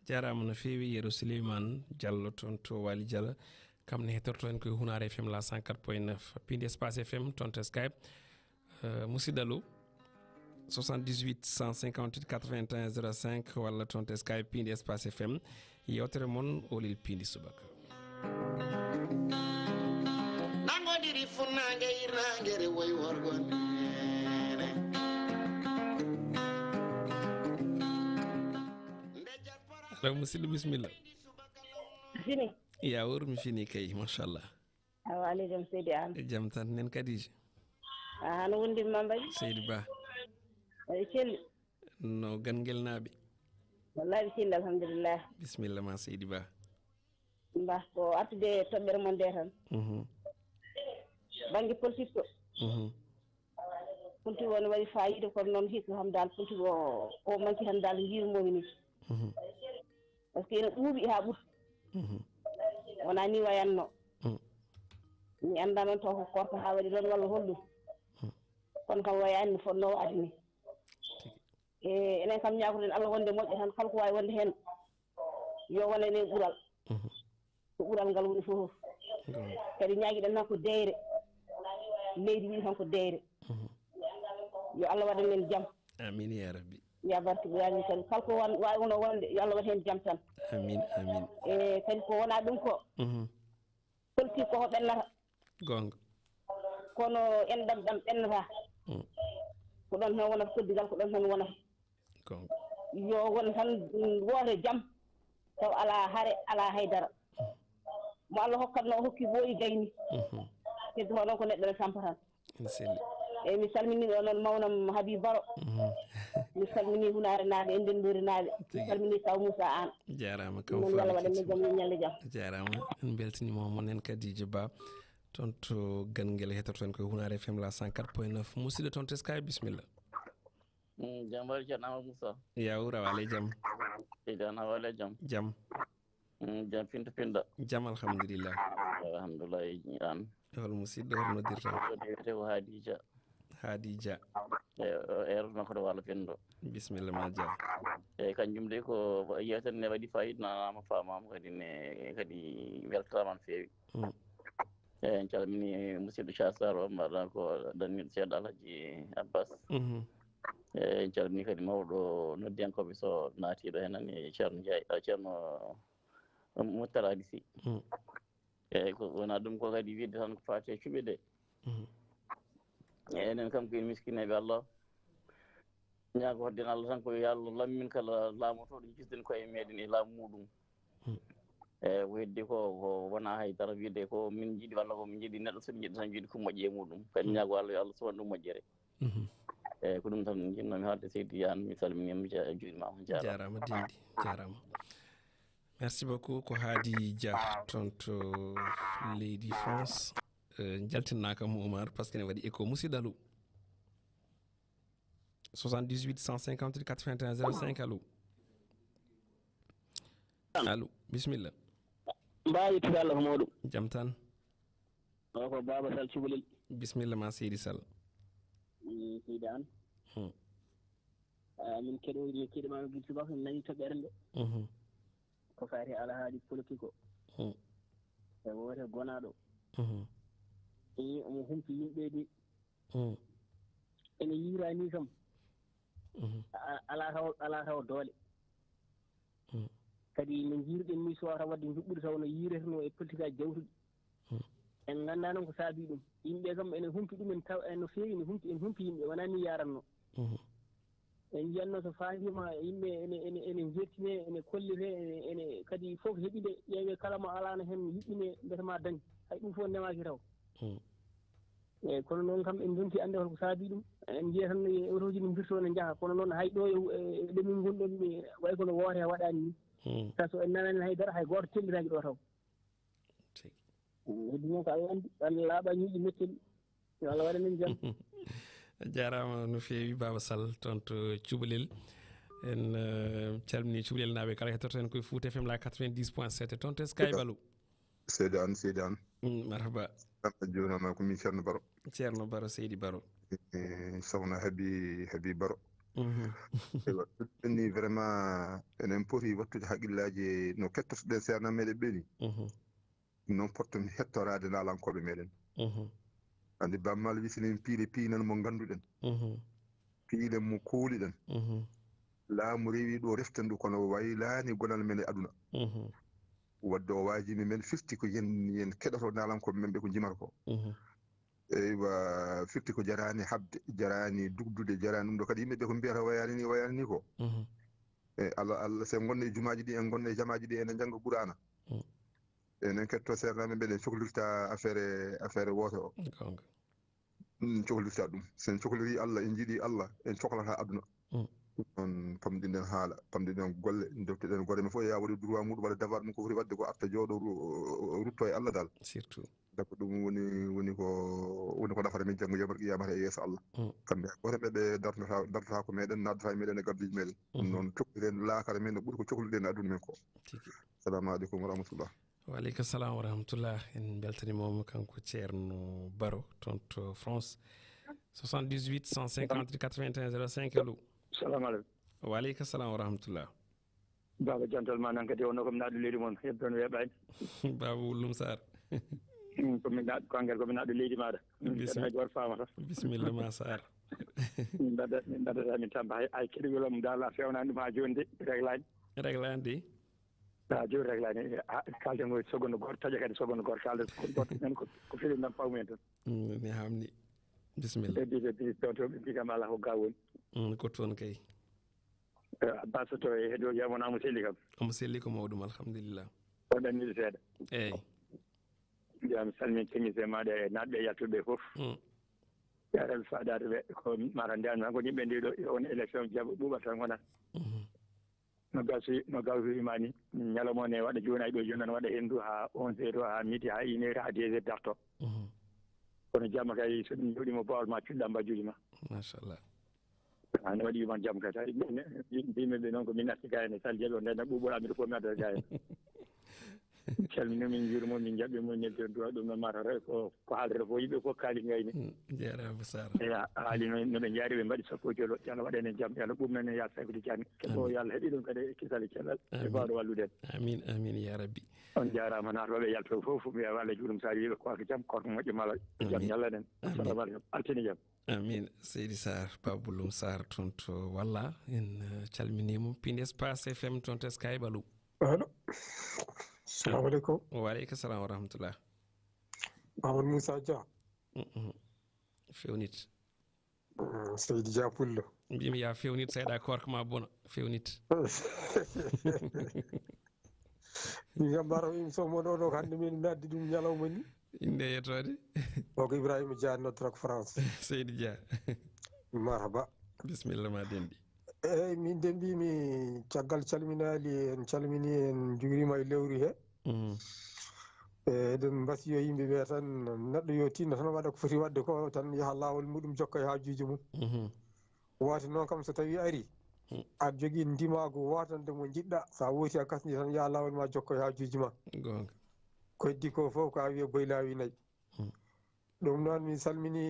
jarama no feewi yero Souleymane Diallo toon to Wali Diallo kam ne hetorto en koye Hunare FM la 104.9 Piindi Espace FM toon to Skype musidɗo allo 78 158 81 05 walla toon to Skype Piindi Espace FM yewtere moon Olel Piindi Subaka nangodiri funnange irrangere woy worgon raw musidɗo bisimilla fini yawor mi fini kay machallah awa ali jam seydi an jam tan nen kadija no wondimma mbaɗi seydi ba aɗa celli no gangel naaɓe wallahi celli alhamdulillah bisimilla ma seydi ba mba ko artude toɓɓere mon nde tan banggue politique to politique o ne waɗi fayida kono noon hikka kam dal politique o manki tan dal jirumomi ni par ce que ene ɓuuɓi ha ɓuurti wona ni wayanno mi anda noon taw ko korka ha waɗi ɗon walla holɗum kono kam wayani no fonno waade ni enen kam ñagoten Allah wonde moƴƴo tan kala ko wawi wonde hen yo wona enen ɓuural ko ɓuural ngal woni fof kadi ñaguiɗen tan ko deyre leydi wi tan ko deyre yo Allah waɗa men jaam amin ya rabbi ya barke ɓoyani kadi kala ko wawi wono wonde yo Allah waɗa hen jaam tan amin amin kadi ko wona ɗum ko politique koko ɓennata gonga kono enɗam ɗam ɓennata ko ɗon tan wonata koddigal ko ɗon tan wonata gonga yo won tan woore jaam taw ala haare ala haydara mo Allah hokkatno o hokki ɓooyi gayni kedi hono ko neɗɗo ne tampa tan selli eyyi mi salmini ɗo noon mawnam Habib Baro mi salmini Hunare naaɓe e Ndendori naaɓe mi salmini Kaw Moussa An jarama kaw non yalla waɗanmi jaam yo ñalle jaam jarama en beltanima monen Kadija Ba toon to gangel hetorto en koye Hunare FM la 104.9 musidɗo toon to Skype bisimilla jam waɗi ceerno Amadou Moussa yawra wale jaam idana wale jaam jaam jam pinto pinɗa jaam alhamdulillah alhamdulillah an hol musidɗo hol noddirta te ko Hadija Hadija erno koɗo walla penɗo bisimilla ma dia eyyi kanjum de ko yewtere nde waɗi fayida nanama famama kadi ne kadi weltama no feewi eyyi en calmini musidɗo Thiasar o mbaɗa ko danniɗo seeɗa Alhaji Abbas eyyi en calmini kadi mawɗo noddiyankoɓe so naatiɗo hen nani ceerno Ndiaye ceerno Moutara Sy eyyi ko wona ɗum ko kadi widde tan ko fate cuɓe ɗe eyyi enen kam koyen miskineɓe Allah ñaago hodden Allah tan ko yo Allah lammin kala laamotoɗo jisden koye meɗen e laamu muɗum eyyi ko heddi ko wona haydara wiide ko min jiiɗi walla ko min jiiɗi neɗɗo somi jiiɗi tan wiide ko moƴƴi e muɗum kadi ñaago Allah yo Allah suwan ɗum moƴƴere eyyi ko ɗum tan jinnomi haalde seydi Yan mi salminima juurimama jarama dindi jarama merci beaucoup ko Hadi Dia toon to leydi France jaltinnakam Oumar par ce que ne waɗi écho musidɗo allo 78 158 81 05 allo allo bisimilla mbawi tude Allah ko mawɗum jaam tan o ko Baba Sall cubalel bisimilla ma seydi Sall seydi an min keɗoji keɗimama guil subaka mi nani toɓɓere nde ko fati alhaali politique o e wote gonaɗo omo humpi yimɓeɓe ene yirani kam ala taw doole kadi no jiruɗen ni sowata wadde juɓɓude taw no yireteno e politique aji jawtuɗi en ganda noon ko saabi ɗum yimɓe kam ene humpi ɗumen taw no feewi ene humpi yimɓe wona ni yaranno en jiyatno so fatima yimɓe ene jertine ene kollite ene kadi fof heeɓide ƴeewe kala mo alano hen yiɗɗine mbetema dañ hay ɗum fof ndemaki taw eyyi kono noon kam en donti ande holko saabi ɗum en jiiya tan autoji no mbirto ne jaaha kono noon hay ɗo e ɗemin gonɗon way kono woote waɗani ni taso en nanani haydara hay goto telliraki ɗo taw heddi noon ko Allah andi Allah laaɓa ñiiƴi metteli yo Allah waɗanen jaam. jarama no fewi Baba Sall toon to cuɓalel en calmini cuɓalel naaɓe kala hettoto en koye Fouta FM la 90.7 toon to Sky Balou seydi an marhaba jonama ko min ceerno baro seydi baro sohna haabi baro ni vraiment enen poti wattude haqqillaji no kettotoɗen serna meɗen ɓeni noon potton hettorade laalankoɓe meɗen andi bammal wi sinen piile piinan mo ganduɗen piilen mo kuuliɗen laamu rewi ɗo reften ndu kono waylani gonal men e aduna wadde o wajimi men firti ko yen keɗoto laalankoɓe men ɓe ko jimata ko eywa firti ko jarani habde jarani dugdude jarani ɗum ɗo kadi yimɓeɓe ko mbiyata wayani ni ko Allah sen gonno e jumaji ɗi en gonno e jamaji ɗi enen jangga Qur'ana enen ketto sernaɓe mbeɗen cohlirta affaire woto o cohlirta ɗum sen cohliri Allah en jiiɗi Allah en cohlata aduna on pamɗiɗen haala pamɗiɗen golle dewteɗen goreme fof ya waɗi droit muɗum waɗa dabar ɗum ko foti wadde ko arta jooɗo rutto e Allah dal surtout dako ɗum woni ko nafata min janggo yawmal qiyamata e yeeso Allah kamɓe goteɓe ɓe dartata ko meɗen naddata e meɗen e gardiji meɗen ɗum noon cohliren laakara men no ɓuuri ko cohluɗen e aduna men ko assalamu aleykum wa rahmatullah. Waaleykum salam wa rahmatullah en beltanimoma kanko ceerno Baro toon to France 78 150 81 05 allo salamu aleykum. Waaleykum salam wa rahmatullah. Baba jantal ma nan kadi wonno komi naɗo leydi moon heɓɗon weeɓani Baba Wullum Sarr komi naɗo kangel komi naɗo leydi maɗa ɗeɗa goto famata bisimilla ma Sarr min ɗaɗata min tamba hay keɗoyolam dal a fewnani ɗum ha joni de réglani de ha joni réglani kalden koye seconde goto taƴa kadi seconde goto kalden goto men ko fewi nan pawmumen tan mi hamni bisimilla ɓe to ɓe mbi kam ala ko ga woni ko toon kay baso to e heeɗo jamon amo selli kam omo selli ko mawɗum alhamdulillah o ɗannide seeɗa eyyi mbiyami salmin technicien maɗa e natɓe yattuɓe fof yaraɓe faɗade ɓe ko mata ndiyani tan ko yimɓe ndiɗo on élection jaɓa ɓuuɓat tan wonat no gawsima ni ñalawma ne waɗa joni ay ɗo joni tan waɗa hendu ha 11 ha midi ha 1 heure ha 2 heures darto kono jamma kay so ɗum joɗima bawal ma cuɗɗa mbajuji ma machallah ne waɗi yuman jaam kay tawi mbimeɓe noon ko min arti ga ene sal jaɓi o ndena ɓuuɓoɗa mbiɗa fof mi addata ga en calmini min juurimo min jaɓɓi mo nelti duwa ɗum noon matata ko haaldata fof yimɓe fof kaali gayni jarama Sara eya haali noɓe jaari ɓe mbaɗi sappo jolo yo Allah waɗene jaam yo Allah ɓurnen ya saykude jani keɓo yo Allah heeɓi ɗum kadi kisale cellal e bawɗo wallude en amin ya rabbi on jarama natɓaɓe yalto fof ɓe Allah juuɗum Sar yiɓe ko jaam korko moƴƴo mala jaam ñallanen assalamu aleykum altini jaam amin seydi Sarr Babouloum Sarr toon to walla en calminimo Piindi Espace FM toon to Sky Balou allo assalamu aleykum. Waaleykum salam wa rahmatullah. Amadou Moussa Dia fewnit Seydi Dia Pullo mbimi ya fewnit seeɗa korka ma bona fewnit min kam mbaro émission mo ɗo ko hannde min naddi ɗum ñalawma ni inde yettode o ko Ibrahima Dia notre France Seydi Dia marhaba bisimilla ma denɗi eyyi min de mbimi caggal calminali en calmini en juurima e lewru he eɗen mbasiyo yimɓeɓe tan neɗɗo yo tinno tan waɗa ko foti wadde ko tan yaaha lawol muɗum jokka e hajuji mum wati noon kam so tawi ari aɗa jogui ndimago watande mo jiɗɗa sa wooti a kasdi tan yaaha lawol ma jokka e hajuji ma gonga ko heddi ko foof ko a wiye boy laawi nayyi ɗum noon mi salmini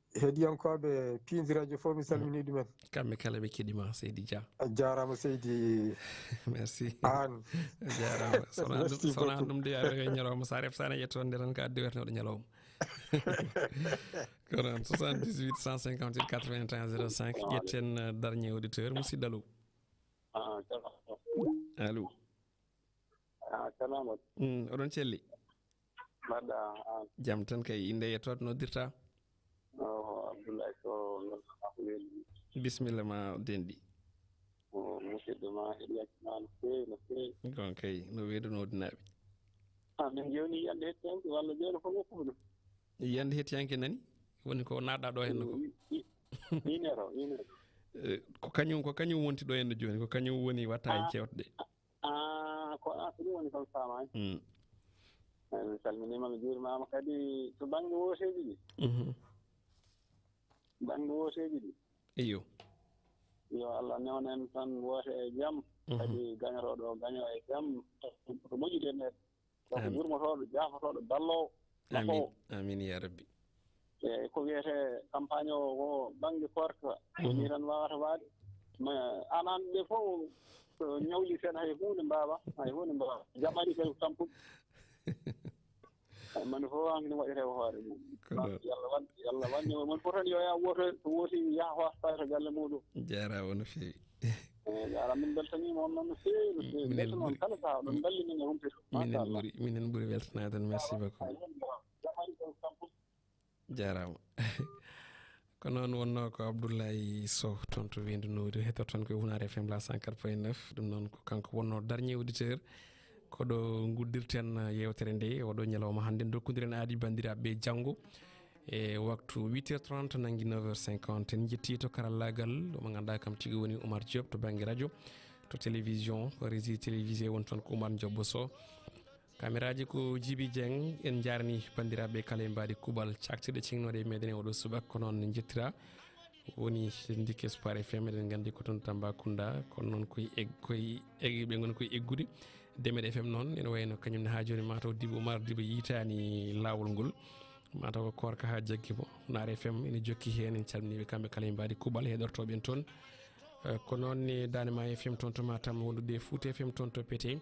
heɗiyankoɓe Piindi radio fof mi salmini ɗumen kamɓe kala ɓe keɗima Seydi Dia a jarama Seydi merci an jarama sona ɗum de aɗa e ñalawma sa ref sana yettonde tan ko addi werneɗo ñalawma ko noon 78 158 81 05 ƴetten dernier auditeur musidɗo allo allo salamu oɗon celli mbaɗɗa jaam tan kay inde yettoɗo noddirta Abdoulaye Sow non bisimilla ma denɗi musidɗo ma heɗiyakima no fewi gon kay no weedunoɗinaɓe min jewni yiyande hettiyanke walla jewno fof ngoppuko ɗum yiyande hettiyanke nani woni ko naɗɗa ɗo henno ko inero ko kañum wonti ɗo henno joni ko kañum woni watta e cewtde ko ɗum woni kam famani mi salminima mi juurimama kadi to banggue woteji ɗi banggue woteji ɗi iyo yo Allah newnen tan woote e jaam kadi gañotoɗo gaño e jaam ko moƴƴude nde ko jurmotoɗo jaafotoɗo ballowo amin ya rabbi e ko wiyete campagne o ko banggue porte ni tan wawata waade ma anan ɓe fof so ñawli sen hay hunde mbawa jamani kadi ko tampuɗo mani fof hankini waɗete ko hoore mum yallah wanni mon fof tan yo yaa woto so wooti yaha hosta to galle muɗum jarama no fewi jara min beltanima on noon no fewi no fewi belta noon kala saha ɗon ballinin e humpito minen ɓuuri weltanade on merci beaucoup jarama ko noon wonno ko Abdoulaye Sow toon to Wendu Nodi hetto toon koye Hunare FM la 104.9 ɗum noon ko kanko wonno dernier auditeur koɗo guddirten yewtere nde oɗo ñalawma hannde dokkodiren aadi bandiraɓe janggo e waktu 8h30 nangui 9h50 en jetti to karallagal mo ganduɗa kam tigui woni Oumar Diop to banggue radio to télévision régie télévisé won toon ko Oumar Diobbo Sow caméraji ko Djibi Dieng en jarni bandiraɓe kala e mbaɗi kuuɓal caktiɗe cingnoɗe meɗen oɗo subaka ko noon jettira woni ndike Espoir FM eɗen gandi ko toon Tambacounda kono noon koye ɓe goni koye eggude Demed FM noon ene wayno kañumne ha joni mataw Dibo Oumar Dibo yitani lawol ngol mataw ko korka ha jaggimo Hunare FM ene jokki hen en calminiɓe kamɓe kala e mbaɗi kuuɓal heɗortoɓen toon ko noon ne Danema FM toon to Matam wondude Fouta FM toon to Pété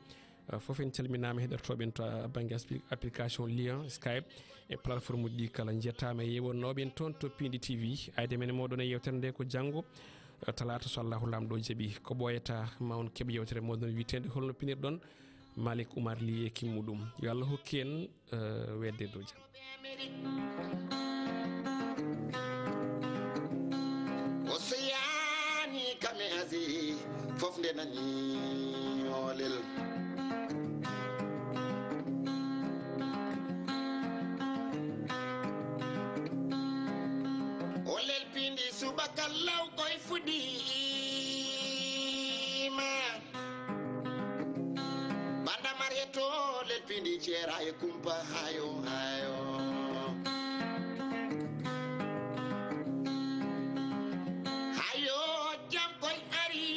fof en calminama heɗortoɓen to banggue application lien Skype e plateforme uji ɗi kala jettama e yewonnoɓen toon to Piindi TV ayde men moɗon e yewtere nde ko janggo talata so Allahu lamɗo jaaɓi ko ɓoyata ma on keeɓ yewtere moɗon witede holno pinirɗon Malik Oumar Ly e kimmudum yo Allah hokki en wedde dow jaam o seyani kame asi fof nde nani olel olel pindi subaka law koye fuɗɗima banda marieto olel pindi ceera e kumpa hayo jam koye ari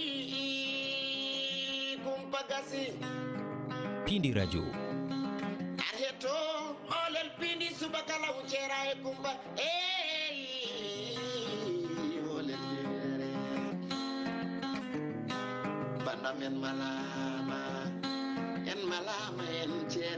kumpa gasi Piindi radio arieto olel pindi subaka law ceera e kumpa banda men malama en ceera